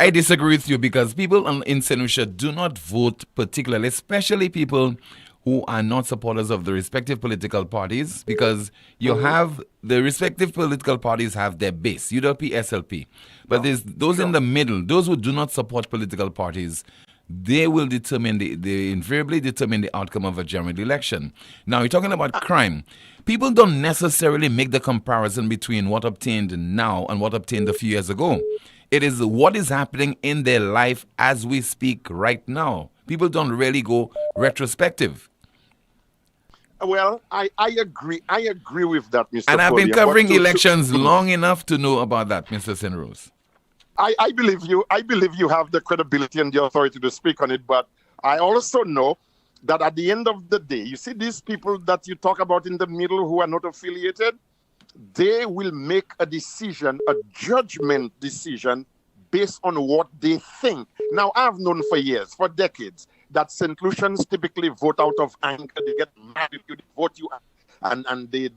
I disagree with you, because people in St. Lucia do not vote particularly, especially people who are not supporters of the respective political parties, because you have the respective political parties have their base, UWP, SLP. But there's those in the middle, those who do not support political parties. They will they invariably determine the outcome of a general election. Now, you're talking about crime. People don't necessarily make the comparison between what obtained now and what obtained a few years ago. It is what is happening in their life as we speak right now. People don't really go retrospective. Well, I agree. I agree with that, Mr. And I've been covering elections long enough to know about that, Mr. St. Rose. I believe you. I believe you have the credibility and the authority to speak on it. But I also know that at the end of the day, you see these people that you talk about in the middle who are not affiliated, they will make a decision, a judgment decision based on what they think. Now, I've known for years, for decades, that St. Lucians typically vote out of anger. They get mad if you vote you out. And they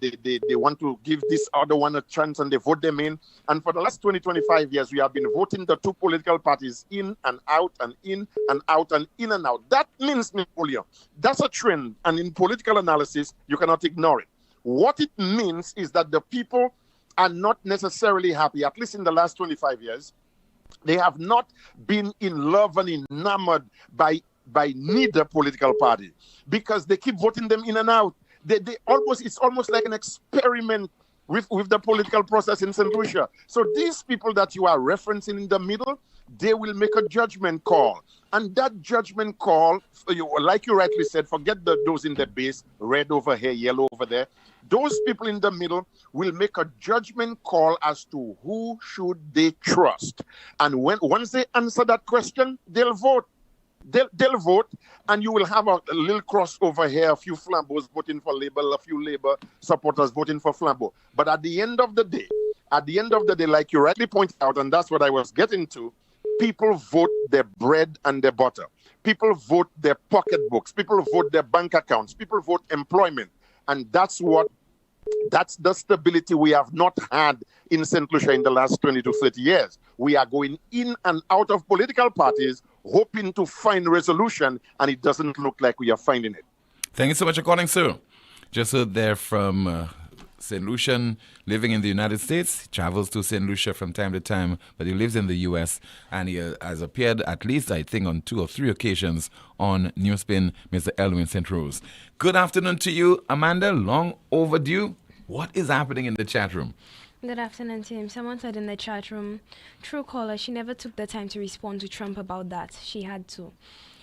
want to give this other one a chance and they vote them in. And for the last 25 years, we have been voting the two political parties in and out and in and out and in and out. That means, Napoleon, that's a trend. And in political analysis, you cannot ignore it. What it means is that the people are not necessarily happy, at least in the last 25 years. They have not been in love and enamored by neither political party because they keep voting them in and out. It's almost like an experiment with the political process in St. Lucia. So these people that you are referencing in the middle, they will make a judgment call. And that judgment call, like you rightly said, forget those in the base, red over here, yellow over there. Those people in the middle will make a judgment call as to who should they trust. And once they answer that question, they'll vote. They'll vote, and you will have a little crossover here, a few Flambos voting for Labour, a few Labour supporters voting for Flambeau. But at the end of the day, like you rightly pointed out, and that's what I was getting to, people vote their bread and their butter. People vote their pocketbooks. People vote their bank accounts. People vote employment. And that's the stability we have not had in St. Lucia in the last 20 to 30 years. We are going in and out of political parties, hoping to find resolution, and it doesn't look like we are finding it. Thank you so much for calling, sir. Just heard there from St. Lucian living in the United States. He travels to St. Lucia from time to time, but he lives in the U.S. and he has appeared at least, I think, on 2 or 3 occasions on Newspin, Mr. Elwin St. Rose. Good afternoon to you, Amanda. Long overdue. What is happening in the chat room? Good afternoon, Tim. Someone said in the chat room, true caller, she never took the time to respond to Trump about that. She had to.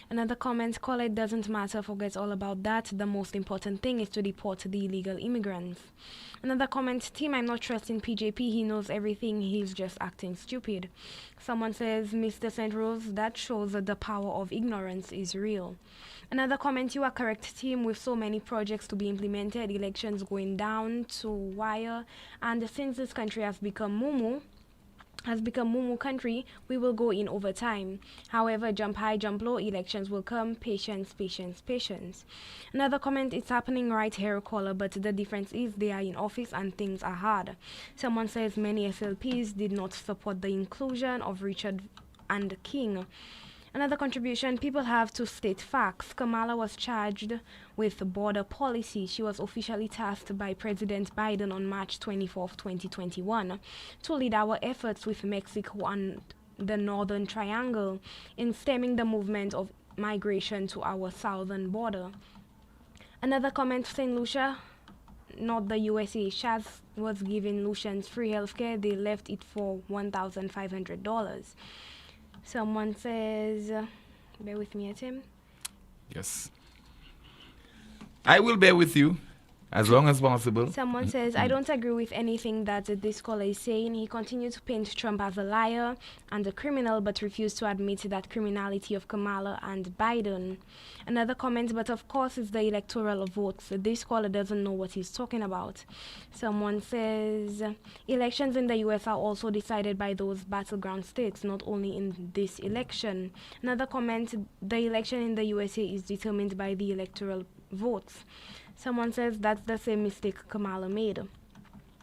Another comment, caller, it doesn't matter, forget all about that. The most important thing is to deport the illegal immigrants. Another comment, Tim, I'm not trusting PJP. He knows everything. He's just acting stupid. Someone says, Mr. St. Rose, that shows that the power of ignorance is real. Another comment, you are correct, Tim, with so many projects to be implemented, elections going down to wire, and since this country has become mumu country, we will go in over time. However, jump high, jump low, elections will come. Patience, patience, patience. Another comment, it's happening right here, caller, but the difference is they are in office and things are hard. Someone says many SLPs did not support the inclusion of Richard and King. Another contribution, people have to state facts. Kamala was charged with border policy. She was officially tasked by President Biden on March 24, 2021, to lead our efforts with Mexico and the Northern Triangle in stemming the movement of migration to our southern border. Another comment, St. Lucia, not the USA. Shaz was giving Lucians free healthcare. They left it for $1,500. Someone says, bear with me, Tim. Yes. I will bear with you as long as possible. Someone says, I don't agree with anything that this caller is saying. He continued to paint Trump as a liar and a criminal, but refused to admit that criminality of Kamala and Biden. Another comment, but of course it's the electoral votes. This caller doesn't know what he's talking about. Someone says, elections in the U.S. are also decided by those battleground states, not only in this election. Another comment, the election in the USA is determined by the electoral votes. Someone says that's the same mistake Kamala made.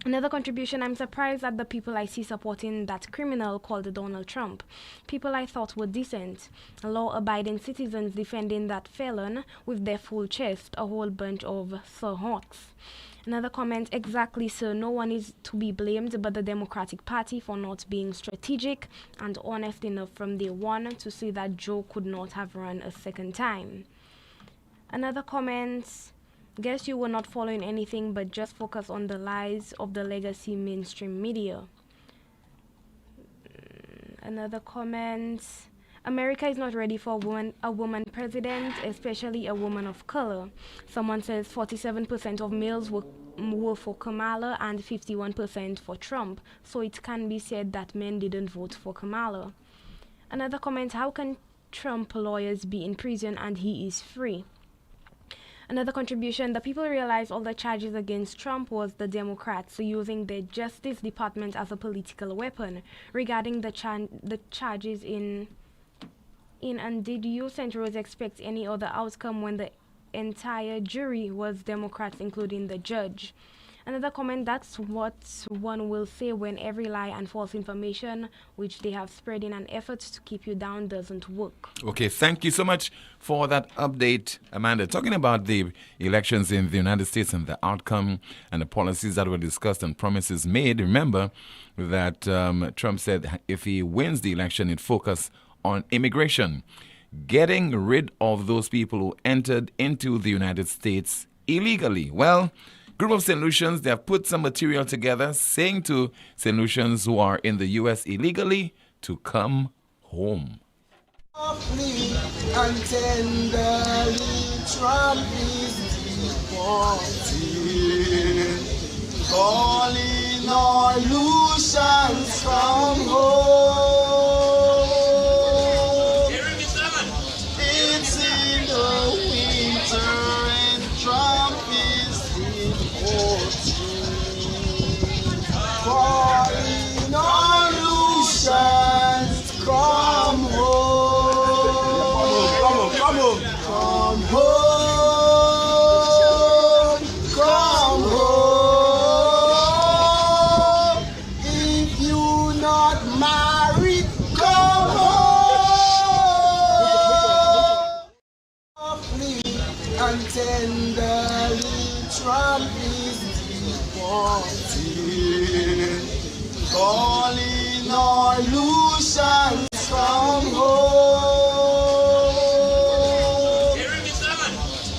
Another contribution, I'm surprised at the people I see supporting that criminal called Donald Trump. People I thought were decent, law-abiding citizens defending that felon with their full chest, a whole bunch of Sir Hawks. Another comment, exactly, sir, no one is to be blamed but the Democratic Party for not being strategic and honest enough from day one to see that Joe could not have run a second time. Another comment, guess you were not following anything but just focus on the lies of the legacy mainstream media. Another comment, America is not ready for a woman president, especially a woman of color. Someone says 47% of males were for Kamala and 51% for Trump, so it can be said that men didn't vote for Kamala. Another comment, how can Trump lawyers be in prison and he is free? Another contribution, the people realized all the charges against Trump was the Democrats using their Justice Department as a political weapon. Regarding the charges and did you, St. Rose, expect any other outcome when the entire jury was Democrats, including the judge? Another comment, that's what one will say when every lie and false information which they have spread in an effort to keep you down doesn't work. Okay, thank you so much for that update, Amanda. Talking about the elections in the United States and the outcome and the policies that were discussed and promises made, remember that Trump said if he wins the election, he'd focus on immigration, getting rid of those people who entered into the United States illegally. Well, group of St. Lucians, they have put some material together saying to St. Lucians who are in the U.S. illegally to come home. Softly and tenderly, Trump is reporting, calling all Lucians come home. Calling all Lucians from home.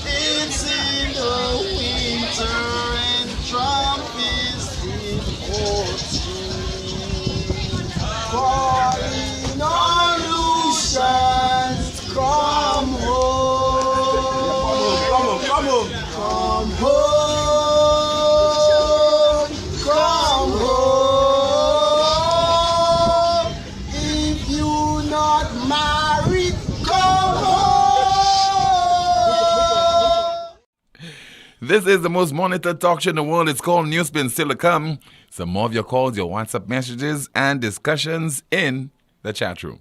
It's in the winter and Trump is in Portugal. Calling all Lucians, come home. Come home. Come home. Come home. If you not married, come home. This is the most monitored talk show in the world. It's called Newspin. Still to come. Some more of your calls, your WhatsApp messages, and discussions in the chat room.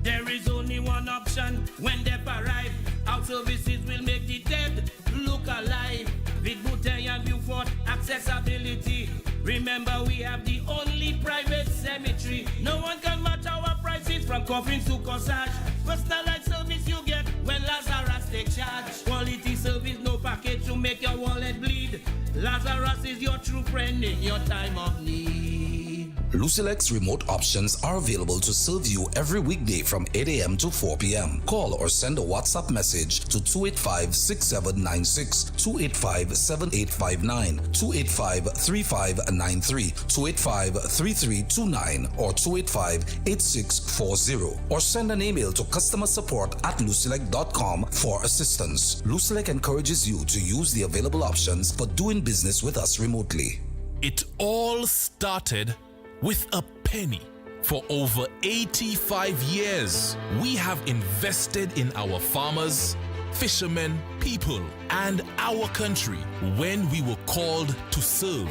There is only one option when they arrive. Our services will make the dead look alive. With Bouteille and Beaufort accessibility. Remember, we have the only private cemetery. No one can match our prices from coffins to corsage. Personalized service you get when Lazarus take charge. Quality service, no package to make your wallet bleed. Lazarus is your true friend in your time of need. Lucilex remote options are available to serve you every weekday from 8 a.m. to 4 p.m. Call or send a WhatsApp message to 285-6796, 285-7859, 285-3593, 285-3329, or 285-8640. Or send an email to customersupport@lucilec.com for assistance. Lucilec encourages you to use the available options for doing business with us remotely. It all started with a penny. For over 85 years, we have invested in our farmers, fishermen, people, and our country. When we were called to serve,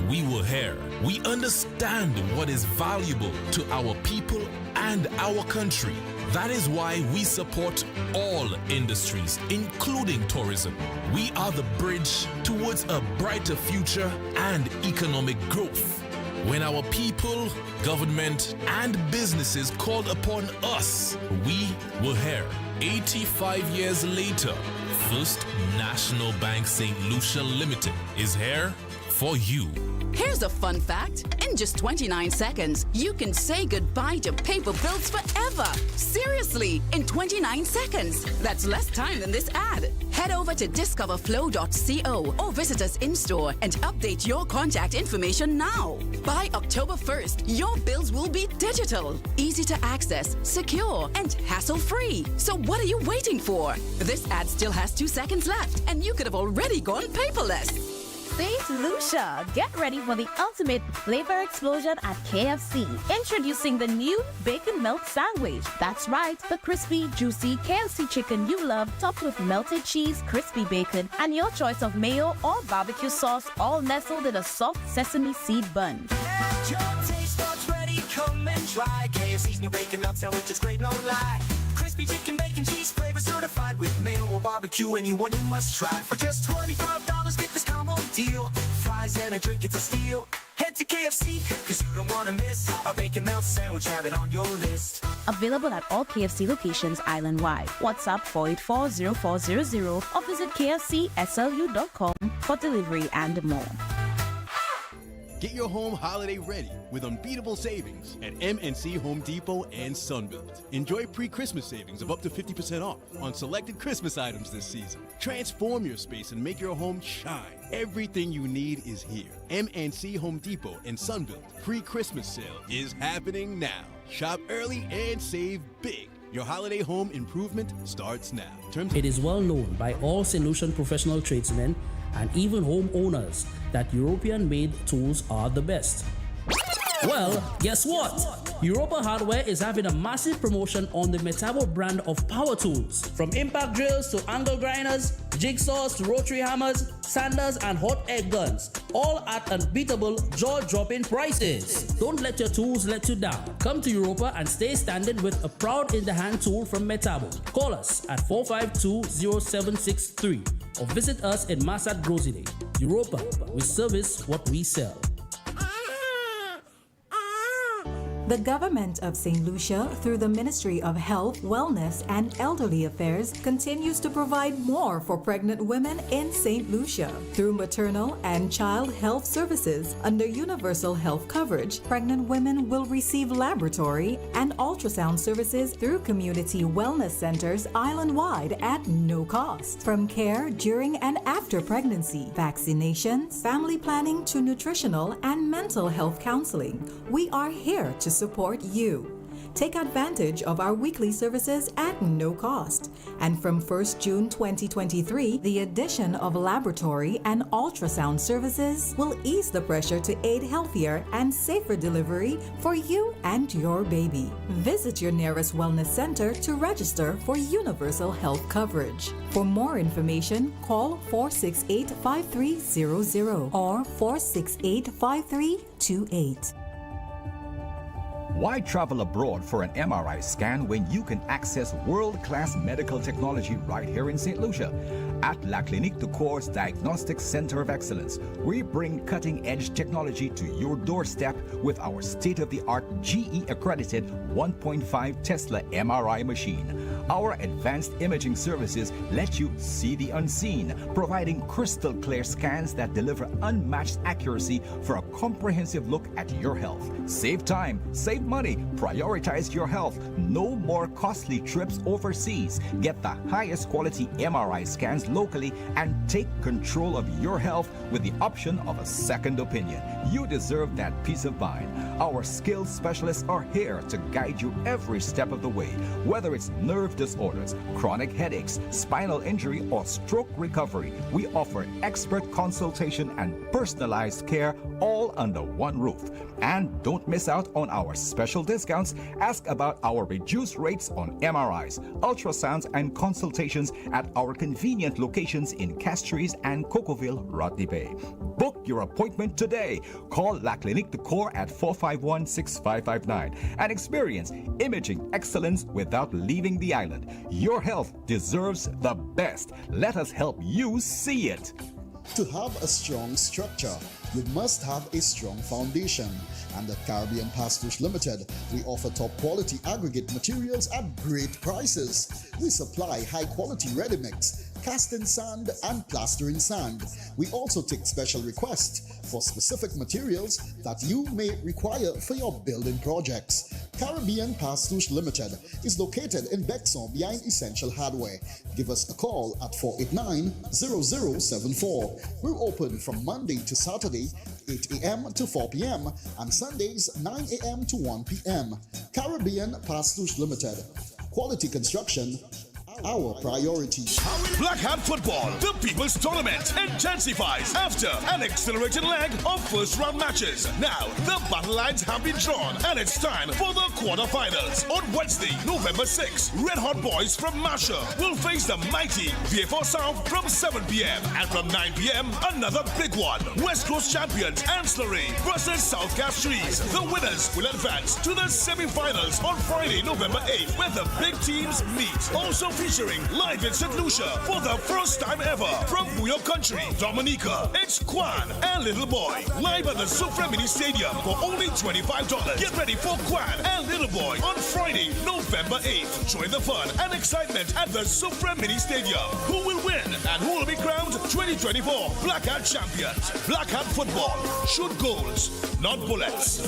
we were here. We understand what is valuable to our people and our country. That is why we support all industries, including tourism. We are the bridge towards a brighter future and economic growth. When our people, government, and businesses called upon us, we were here. 85 years later, First National Bank St. Lucia Limited is here for you. Here's a fun fact. In just 29 seconds, you can say goodbye to paper bills forever. Seriously, in 29 seconds. That's less time than this ad. Head over to discoverflow.co or visit us in-store and update your contact information now. By October 1st, your bills will be digital, easy to access, secure, and hassle-free. So what are you waiting for? This ad still has 2 seconds left, and you could have already gone paperless. St. Lucia, get ready for the ultimate flavor explosion at KFC. Introducing the new bacon milk sandwich. That's right, the crispy, juicy KFC chicken you love, topped with melted cheese, crispy bacon, and your choice of mayo or barbecue sauce, all nestled in a soft sesame seed bun. Your taste buds ready, come and try KFC's new bacon milk sandwich is great, no lie. Crispy chicken, bacon, cheese flavor certified with mayo or barbecue, anyone you must try. For just $25, get this combo deal. Fries and a drink, it's a steal. Head to KFC, cause you don't wanna miss a bacon melt sandwich, have it on your list. Available at all KFC locations island-wide. WhatsApp 484-0400 or visit kfcslu.com for delivery and more. Get your home holiday ready with unbeatable savings at MNC Home Depot and Sunbelt. Enjoy pre-Christmas savings of up to 50% off on selected Christmas items this season. Transform your space and make your home shine. Everything you need is here. MNC Home Depot and Sunbelt pre-Christmas sale is happening now. Shop early and save big. Your holiday home improvement starts now. It is well known by all St. Lucian professional tradesmen and even homeowners that European-made tools are the best. Well, guess what? Europa Hardware is having a massive promotion on the Metabo brand of power tools. From impact drills to angle grinders, jigsaws to rotary hammers, sanders and hot air guns, all at unbeatable jaw-dropping prices. Don't let your tools let you down. Come to Europa and stay standing with a proud in-the-hand tool from Metabo. Call us at 452-0763 or visit us in Massad Grosine. Europa, we service what we sell. The Government of St. Lucia, through the Ministry of Health, Wellness, and Elderly Affairs, continues to provide more for pregnant women in St. Lucia. Through maternal and child health services under universal health coverage, pregnant women will receive laboratory and ultrasound services through community wellness centers island-wide at no cost. From care during and after pregnancy, vaccinations, family planning to nutritional and mental health counseling, we are here to support you. Take advantage of our weekly services at no cost. And from 1st June 2023, the addition of laboratory and ultrasound services will ease the pressure to aid healthier and safer delivery for you and your baby. Visit your nearest wellness center to register for universal health coverage. For more information, call 468-5300 or 468-5328. Why travel abroad for an MRI scan when you can access world-class medical technology right here in St. Lucia? At La Clinique de Cour's Diagnostic Center of Excellence, we bring cutting-edge technology to your doorstep with our state-of-the-art GE-accredited 1.5 Tesla MRI machine. Our advanced imaging services let you see the unseen, providing crystal clear scans that deliver unmatched accuracy for a comprehensive look at your health. Save time, save money, prioritize your health. No more costly trips overseas. Get the highest quality MRI scans locally and take control of your health with the option of a second opinion. You deserve that peace of mind. Our skilled specialists are here to guide you every step of the way, whether it's nerve disorders, chronic headaches, spinal injury, or stroke recovery. We offer expert consultation and personalized care all under one roof. And don't miss out on our special discounts. Ask about our reduced rates on MRIs, ultrasounds, and consultations at our convenient locations in Castries and Cocoville, Rodney Bay. Book your appointment today. Call La Clinique de Cour at 451-6559 and experience imaging excellence without leaving the island. Your health deserves the best. Let us help you see it. To have a strong structure, you must have a strong foundation. And at Caribbean Pastors Limited, we offer top quality aggregate materials at great prices. We supply high quality ready mix, cast in sand, and plaster in sand. We also take special requests for specific materials that you may require for your building projects. Caribbean Pastors Limited is located in Bexon behind Essential Hardware. Give us a call at 489-0074. We're open from Monday to Saturday, 8 a.m. to 4 p.m. and Sundays, 9 a.m. to 1 p.m. Caribbean Pastors Limited. Quality construction, our priority. Black Hat Football, the People's Tournament, intensifies after an accelerated leg of first-round matches. Now, the battle lines have been drawn, and it's time for the quarterfinals. On Wednesday, November 6th, Red Hot Boys from Masher will face the mighty VFO South from 7 p.m. And from 9 p.m., another big one. West Coast champions Ancillary versus South Castries. The winners will advance to the semi-finals on Friday, November 8th, where the big teams meet. Also featuring live in St. Lucia for the first time ever from Bouillon Country, Dominica. It's Kwan and Little Boy live at the Soufre Mini Stadium for only $25. Get ready for Kwan and Little Boy on Friday, November 8th. Join the fun and excitement at the Soufre Mini Stadium. Who will win and who will be crowned 2024 Black Hat champions? Black Hat Football. Shoot goals, not bullets.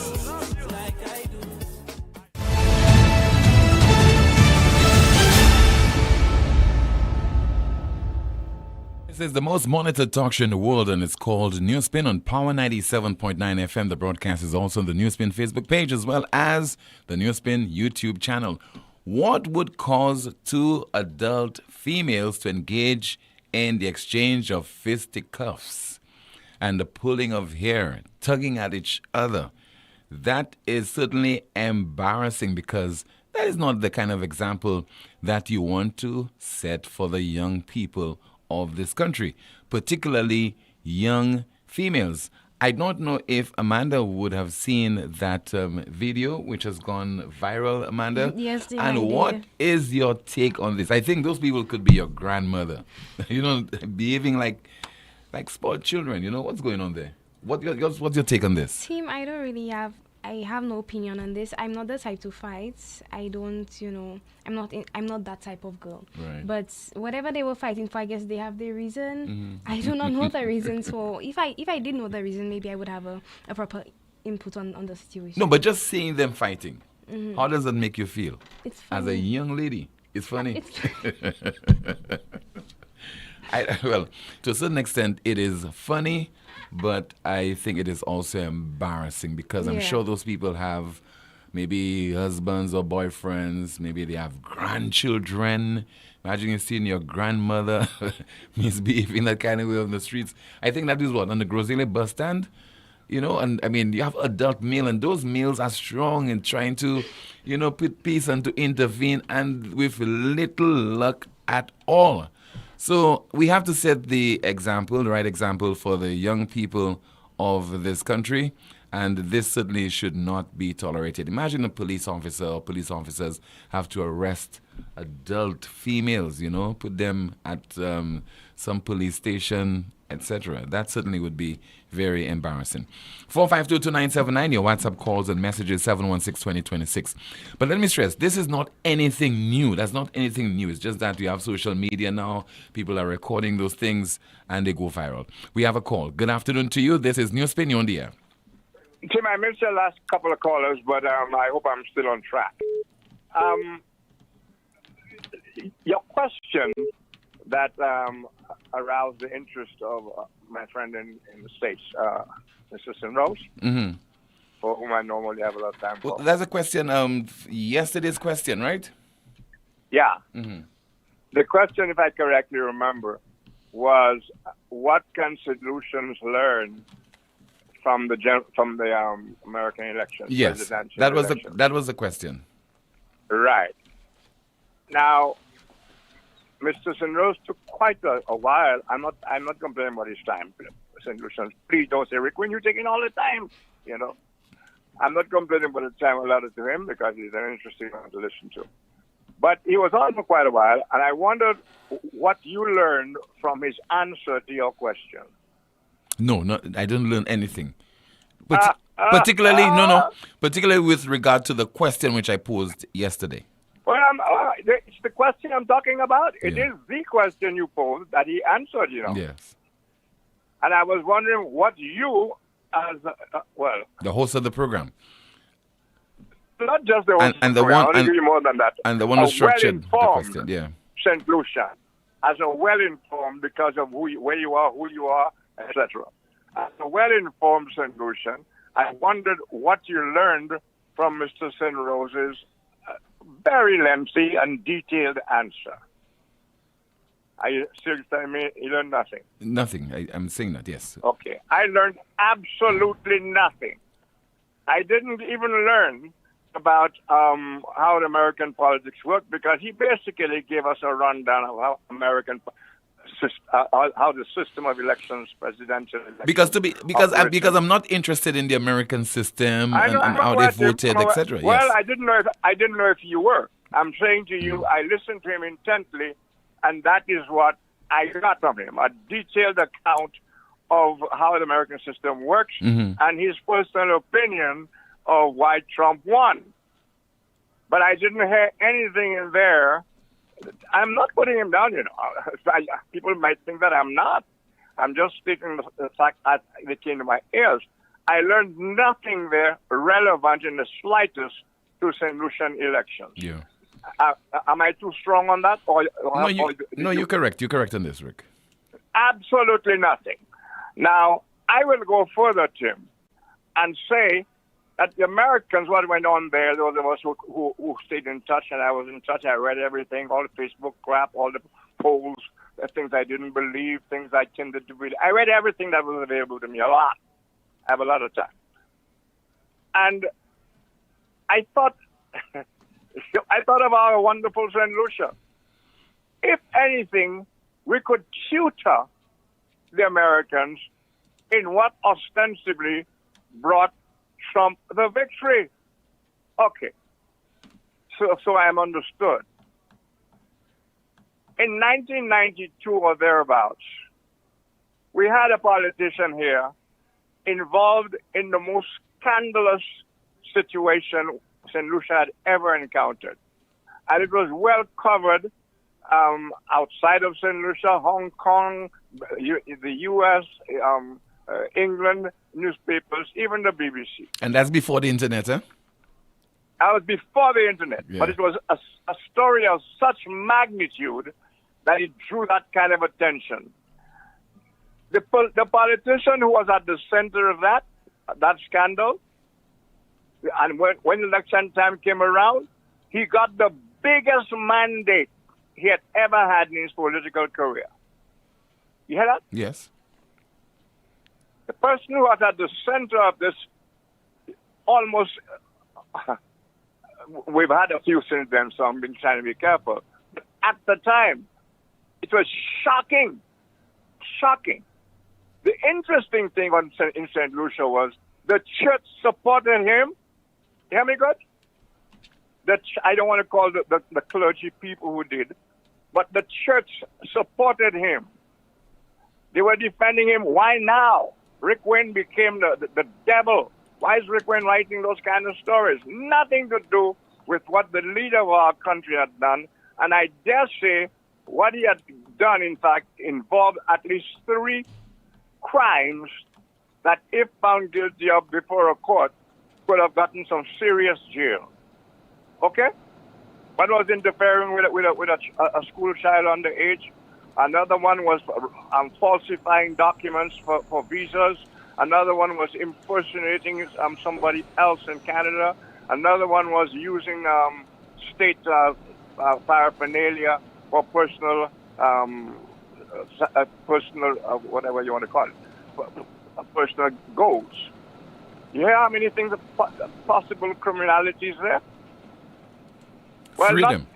This is the most monitored talk show in the world, and it's called Newspin on Power 97.9 FM. The broadcast is also on the Newspin Facebook page as well as the Newspin YouTube channel. What would cause two adult females to engage in the exchange of fisticuffs and the pulling of hair, tugging at each other? That is certainly embarrassing, because that is not the kind of example that you want to set for the young people of this country, particularly young females. I don't know if Amanda would have seen that video which has gone viral, Amanda. Yes, dear, and I did. what is your take on this? I think those people could be your grandmother, behaving like spoiled children. What's going on there? What's your take on this? Team, I don't really have I have no opinion on this. I'm not the type to fight. I don't, I'm not that type of girl. Right. But whatever they were fighting for, I guess they have their reason. I do not know the reasons for. If I did know the reason, maybe I would have a proper input on the situation. No, but just seeing them fighting, Mhm. how does that make you feel? It's As a funny. young lady, it's funny. Well, to a certain extent, it is funny, but I think it is also embarrassing because I'm Yeah. sure those people have maybe husbands or boyfriends, maybe they have grandchildren. Imagine you seeing your grandmother misbehaving that kind of way on the streets. I think that is what, on the Groseley bus stand? And I mean, you have adult male, and those males are strong in trying to, put peace and to intervene, and with little luck at all. So we have to set the example, the right example for the young people of this country, and this certainly should not be tolerated. Imagine a police officer or police officers have to arrest adult females, put them at some police station, etc. That certainly would be very embarrassing. 4522979, your WhatsApp calls and messages 716-2026. But let me stress, this is not anything new. That's not anything new. It's just that we have social media now. People are recording those things and they go viral. We have a call. Good afternoon to you. This is Newspin. You're on the air. Tim, I missed the last couple of callers, but I hope I'm still on track. Your question that aroused the interest of my friend in the States, Mr. Sinrose, Mm-hmm. for whom I normally have a lot of time for. Well, that's a question, yesterday's question, right? Yeah. Mm-hmm. The question, if I correctly remember, was what can solutions learn from the American election? Yes, presidential that was election? that was the question. Right. Now, Mr. Sinrose took quite a while. I'm not complaining about his time. Solutions. Please don't say, Rick, when you're taking all the time, I'm not complaining about the time allotted to him because he's an interesting one to listen to. But he was on for quite a while, and I wondered what you learned from his answer to your question. No, I didn't learn anything. Particularly with regard to the question which I posed yesterday. Well, it's the question I'm talking about. It is the question you posed that he answered, Yes. And I was wondering what you, as, The host of the program. not just the host And of the program, one- I want to and- give you more than that. And the one who structured the well-informed question, yeah. St. Lucia, as a well-informed because of where you are, etc. As a well-informed St. Lucian, I wondered what you learned from Mr. Sinrose's very lengthy and detailed answer. Are you serious telling me you learned nothing? Nothing. I'm saying that, yes. Okay. I learned absolutely nothing. I didn't even learn about how the American politics work because he basically gave us a rundown of how how the system of elections, presidential elections, Because I'm not interested in the American system and how they voted, etc. Well, Yes. I didn't know if you were. I'm saying to you, I listened to him intently, and that is what I got from him: a detailed account of how the American system works and his personal opinion of why Trump won. But I didn't hear anything in there. I'm not putting him down, People might think that I'm not. I'm just speaking the fact that it came to my ears. I learned nothing there relevant in the slightest to St. Lucian elections. Yeah. Am I too strong on that? You're correct. You're correct on this, Rick. Absolutely nothing. Now, I will go further, Tim, and say that the Americans, what went on there, those of us who stayed in touch, and I was in touch, I read everything, all the Facebook crap, all the polls, the things I didn't believe, things I tended to believe. I read everything that was available to me, a lot. I have a lot of time. And I thought of our wonderful St. Lucia. If anything, we could tutor the Americans in what ostensibly brought Trump the victory. Okay. So I am understood. In 1992 or thereabouts, we had a politician here involved in the most scandalous situation St. Lucia had ever encountered. And it was well covered outside of St. Lucia, Hong Kong, the U.S., England, newspapers, even the BBC. And that's before the internet, eh? That was before the internet. Yeah. But it was a story of such magnitude that it drew that kind of attention. The politician who was at the center of that scandal, and when election time came around, he got the biggest mandate he had ever had in his political career. You hear that? Yes. The person who was at the center of this almost... we've had a few since then, so I'm been trying to be careful. But at the time, it was shocking. Shocking. The interesting thing in St. Lucia was the church supported him. You hear me good? I don't want to call the clergy people who did, but the church supported him. They were defending him. Why now? Rick Wayne became the devil. Why is Rick Wayne writing those kind of stories? Nothing to do with what the leader of our country had done. And I dare say what he had done, in fact, involved at least 3 crimes that, if found guilty of before a court, could have gotten some serious jail. Okay? One was interfering with a school child underage. Another one was falsifying documents for visas. Another one was impersonating somebody else in Canada. Another one was using state paraphernalia for personal, whatever you want to call it, personal goals. You hear how many things of possible criminalities there? Well, Freedom.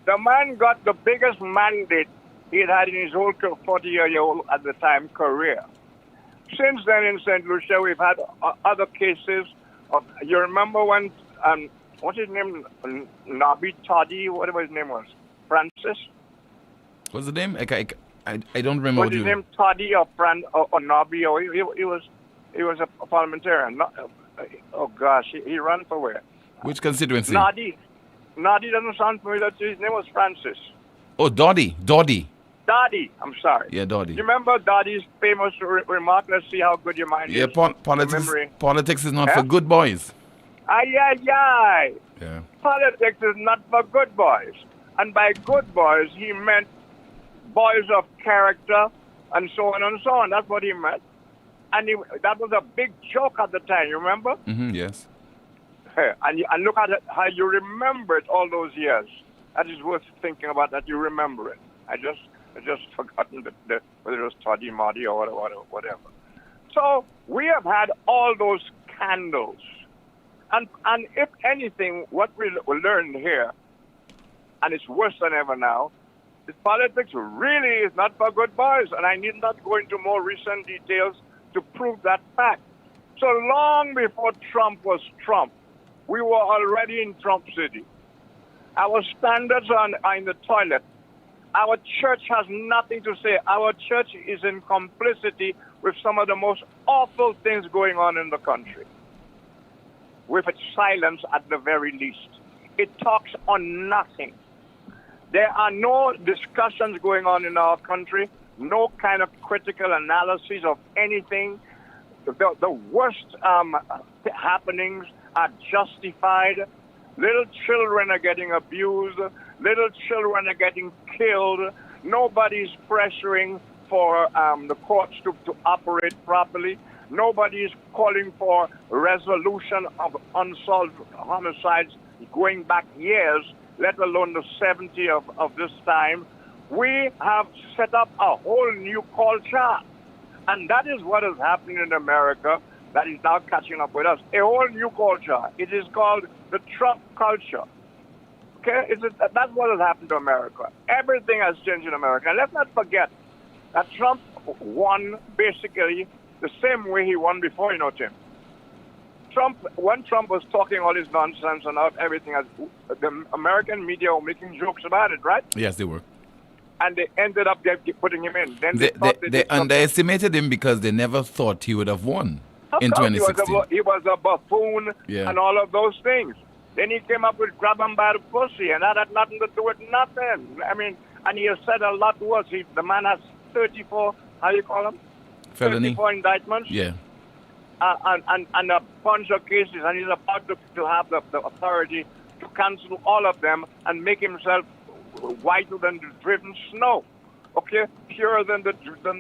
The man got the biggest mandate he had in his whole 40-year-old at the time career. Since then in St. Lucia, we've had other cases of, you remember when, what's his name? Nobby Toddy, whatever his name was. Francis? What's the name? I don't remember. What's his name? Toddy or Nobby? Or he was a parliamentarian. Oh gosh, he ran for where? Which constituency? Noddy doesn't sound familiar to you. His name was Francis. Oh, Doddy. Doddy, I'm sorry. Yeah, Doddy. You remember Doddy's famous remark, let's see how good your mind is? Politics is not for good boys. Aye. Yeah. Politics is not for good boys. And by good boys, he meant boys of character and so on and so on. That's what he meant. And that was a big joke at the time, you remember? Mm-hmm, yes. And look at it, how you remember it all those years. That is worth thinking about, that you remember it. I just forgotten whether it was Toddy, Marty, or whatever. So we have had all those scandals. And if anything, what we learned here, and it's worse than ever now, is politics really is not for good boys. And I need not go into more recent details to prove that fact. So long before Trump was Trump, we were already in Trump City. Our standards are in the toilet. Our church has nothing to say. Our church is in complicity with some of the most awful things going on in the country, with its silence at the very least. It talks on nothing. There are no discussions going on in our country, no kind of critical analysis of anything. The worst happenings are justified. Little children are getting abused. Little children are getting killed. Nobody's pressuring for the courts to operate properly. Nobody's calling for resolution of unsolved homicides going back years, let alone the 70 of this time. We have set up a whole new culture. And that is what is happening in America that is now catching up with us. A whole new culture. It is called the Trump culture. Okay? That's what has happened to America. Everything has changed in America. And let's not forget that Trump won basically the same way he won before, Tim. When Trump was talking all his nonsense and everything, the American media were making jokes about it, right? Yes, they were. And they ended up putting him in. Then they underestimated him because they never thought he would have won. in 2016. He was a buffoon and all of those things. Then he came up with grab him by the pussy, and that had nothing to do with nothing. I mean, and he has said a lot worse. The man has 34, how you call them? Felony. 34 indictments. Yeah. And a bunch of cases, and he's about to have the authority to cancel all of them and make himself whiter than the driven snow. Okay? Purer than the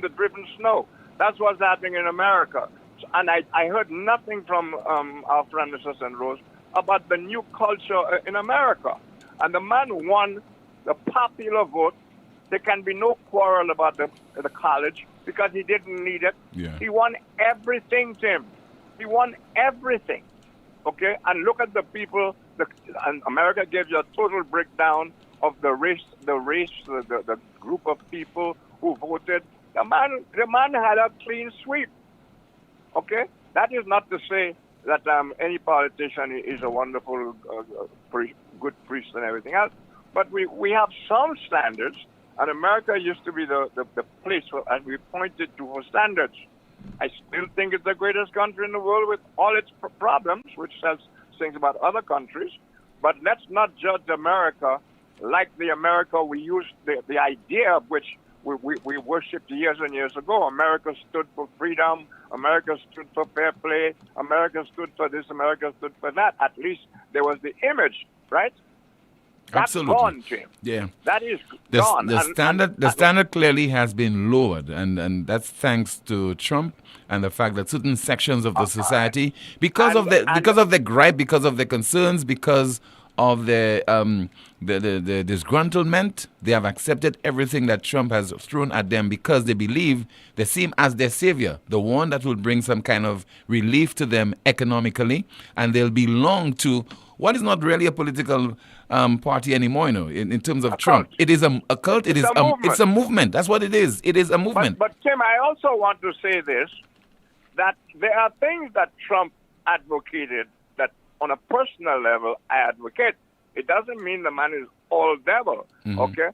driven snow. That's what's happening in America. And I heard nothing from our friend Mr. St. Rose about the new culture in America. And the man won the popular vote. There can be no quarrel about the college because he didn't need it. Yeah. He won everything, Tim. He won everything. Okay? And look at the people. And America gives you a total breakdown of the group of people who voted. The man had a clean sweep. Okay? That is not to say that any politician is a wonderful, good priest and everything else. But we have some standards, and America used to be the place and we pointed to for standards. I still think it's the greatest country in the world with all its problems, which says things about other countries. But let's not judge America like the America we used, the idea of which we worshipped years and years ago. America stood for freedom. America stood for fair play. America stood for this. America stood for that. At least there was the image, right? That's Absolutely. gone, Jim. Yeah. That is gone. The standard clearly has been lowered, and that's thanks to Trump and the fact that certain sections of the society, because of the gripe, because of the concerns, because of the disgruntlement, they have accepted everything that Trump has thrown at them because they believe they see him as their savior, the one that will bring some kind of relief to them economically, and they'll belong to what is not really a political party anymore, in terms of Trump. It is a cult. It's a movement. That's what it is. It is a movement. But Tim, I also want to say this, that there are things that Trump advocated that on a personal level I advocate. It doesn't mean the man is all devil, okay?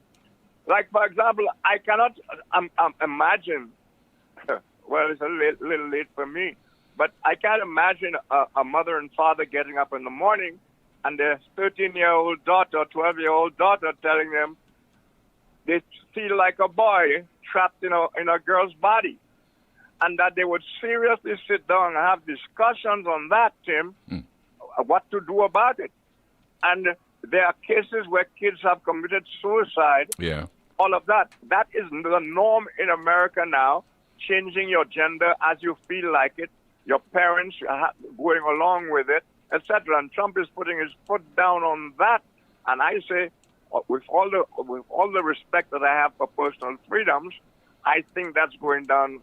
Like, for example, I cannot imagine, well, it's a little late for me, but I can't imagine a mother and father getting up in the morning and their 13-year-old daughter, 12-year-old daughter telling them they feel like a boy trapped in a girl's body. And that they would seriously sit down and have discussions on that, Tim, what to do about it. And there are cases where kids have committed suicide. Yeah. All of that. That is the norm in America now, changing your gender as you feel like it, your parents going along with it, etc. And Trump is putting his foot down on that. And I say, with all the respect that I have for personal freedoms, I think that's going down,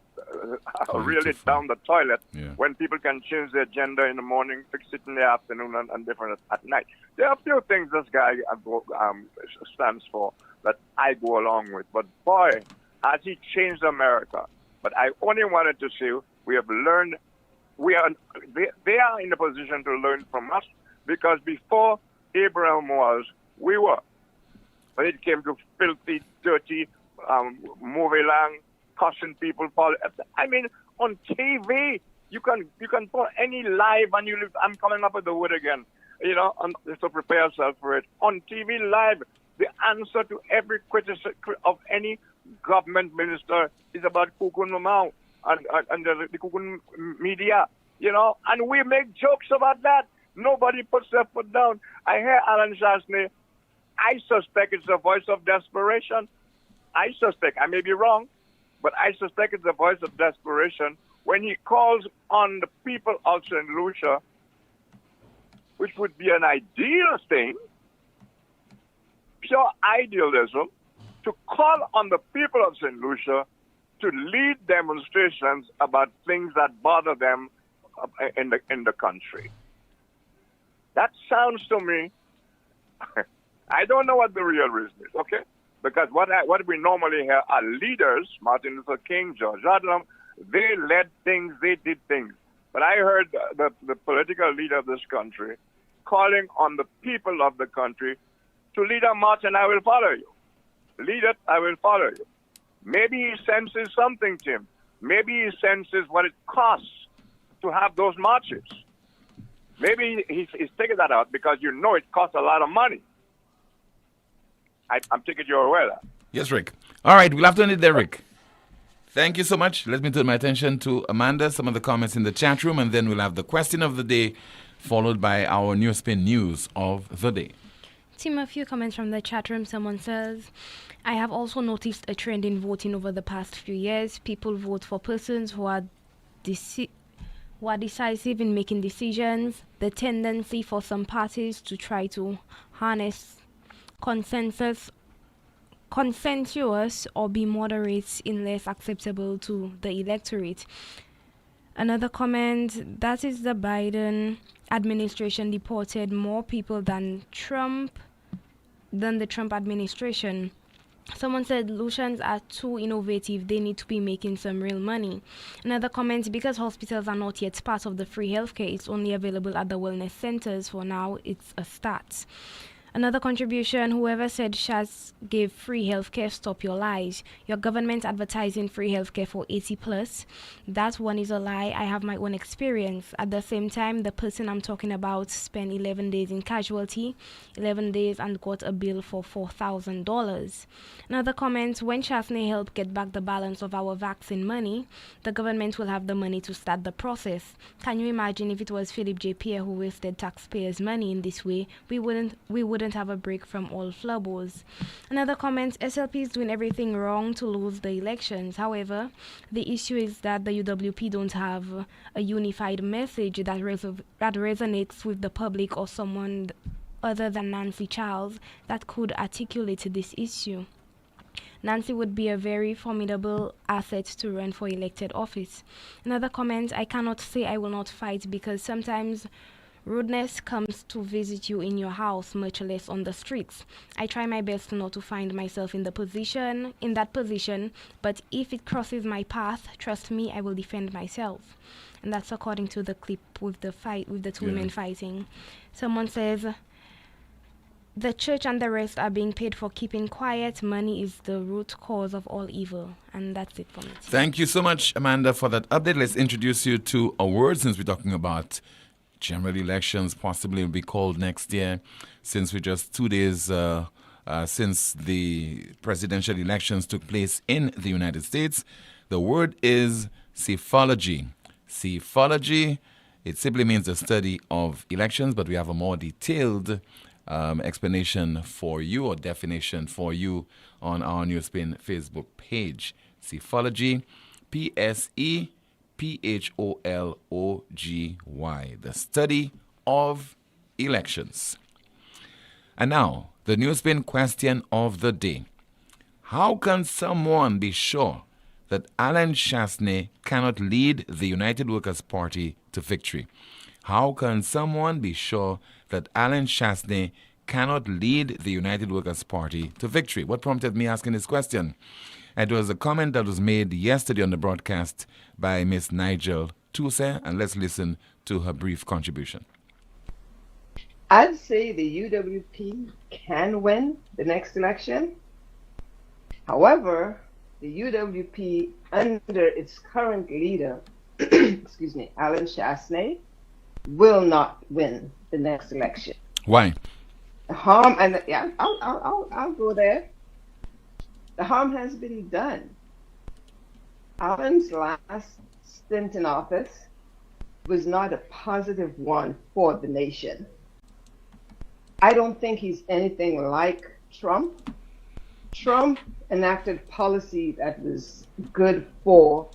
really down the toilet when people can change their gender in the morning, fix it in the afternoon, and different at night. There are a few things this guy stands for that I go along with. But boy, has he changed America. But I only wanted to say we have learned, they are in a position to learn from us, because before Abraham was, we were. When it came to filthy, dirty, movie lang, cussing people. I mean, on TV, you can put any live, and I'm coming up with the word again, just to prepare yourself for it. On TV live, the answer to every criticism of any government minister is about Kukun Mamau and the Kukun media, and we make jokes about that. Nobody puts their foot down. I hear Alan Chasney. I suspect it's a voice of desperation. I suspect, I may be wrong, but I suspect it's a voice of desperation when he calls on the people of St. Lucia, which would be an ideal thing, pure idealism, to call on the people of St. Lucia to lead demonstrations about things that bother them in the country. That sounds to me, I don't know what the real reason is, okay? Because what we normally hear are leaders, Martin Luther King, George Adam, they led things, they did things. But I heard the political leader of this country calling on the people of the country to lead a march, and I will follow you. Lead it, I will follow you. Maybe he senses something, Tim. Maybe he senses what it costs to have those marches. Maybe he's taking that out because it costs a lot of money. I'm taking your word. Yes, Rick. All right, we'll have to end it there, Rick. Thank you so much. Let me turn my attention to Amanda, some of the comments in the chat room, and then we'll have the question of the day, followed by our Newspin news of the day. Tim, a few comments from the chat room. Someone says, I have also noticed a trend in voting over the past few years. People vote for persons who are decisive in making decisions. The tendency for some parties to try to harness consensus or be moderate in less acceptable to the electorate. Another comment, that is the Biden administration deported more people than the Trump administration. Someone said Lucians are too innovative. They need to be making some real money. Another comment, because hospitals are not yet part of the free healthcare, it's only available at the wellness centers. For now, it's a start. Another contribution, whoever said Shaz gave free healthcare, stop your lies. Your government advertising free healthcare for 80 plus. That one is a lie. I have my own experience. At the same time, the person I'm talking about spent 11 days in casualty, 11 days and got a bill for $4,000. Another comment, when Chasney helped get back the balance of our vaccine money, the government will have the money to start the process. Can you imagine if it was Philip J. Pierre who wasted taxpayers' money in this way? We wouldn't have a break from all flubbles. Another comment, SLP is doing everything wrong to lose the elections. However, the issue is that the UWP don't have a unified message that resonates with the public or someone other than Nancy Charles that could articulate this issue. Nancy would be a very formidable asset to run for elected office. Another comment, I cannot say I will not fight because sometimes rudeness comes to visit you in your house, much less on the streets. I try my best not to find myself in that position, but if it crosses my path, trust me, I will defend myself. And that's according to the clip with the two women fighting. Someone says, the church and the rest are being paid for keeping quiet. Money is the root cause of all evil. And that's it for me. Thank you so much, Amanda, for that update. Let's introduce you to a word, since we're talking about general elections possibly will be called next year, since we're just 2 days since the presidential elections took place in the United States. The word is psephology. Psephology, it simply means the study of elections, but we have a more detailed explanation for you, or definition for you, on our Newspin Facebook page. Psephology, P-S-E P-H-O-L-O-G-Y, the study of elections. And now, the Newspin question of the day. How can someone be sure that Alan Chasney cannot lead the United Workers' Party to victory? How can someone be sure that Alan Chasney cannot lead the United Workers' Party to victory? What prompted me asking this question? It was a comment that was made yesterday on the broadcast by Miss Nigel Toussaint, and let's listen to her brief contribution. I'd say the UWP can win the next election. However, the UWP, under its current leader, excuse me, Alan Chasney, will not win the next election. Why? I'll go there. The harm has been done. Alan's last stint in office was not a positive one for the nation. I don't think he's anything like Trump. Trump enacted policy that was good for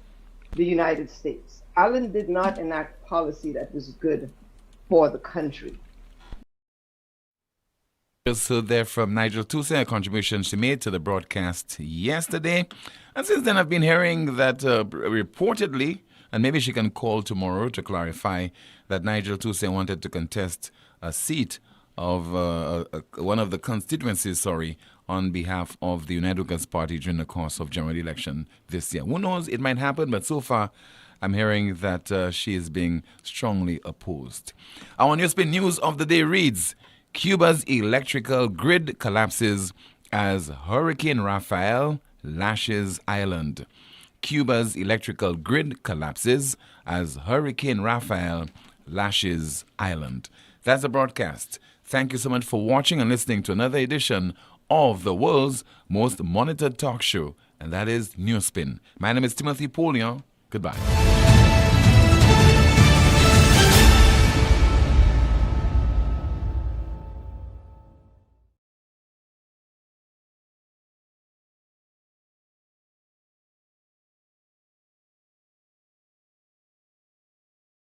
the United States. Alan did not enact policy that was good for the country. So there from Nigel Toussaint, a contribution she made to the broadcast yesterday. And since then I've been hearing that reportedly, and maybe she can call tomorrow to clarify, that Nigel Toussaint wanted to contest a seat of one of the constituencies, on behalf of the United Workers' Party during the course of general election this year. Who knows, it might happen, but so far I'm hearing that she is being strongly opposed. Our Newspin news of the day reads, Cuba's electrical grid collapses as Hurricane Rafael lashes island. Cuba's electrical grid collapses as Hurricane Rafael lashes island. That's the broadcast. Thank you so much for watching and listening to another edition of the world's most monitored talk show, and that is Newspin. My name is Timothy Poleon. Goodbye.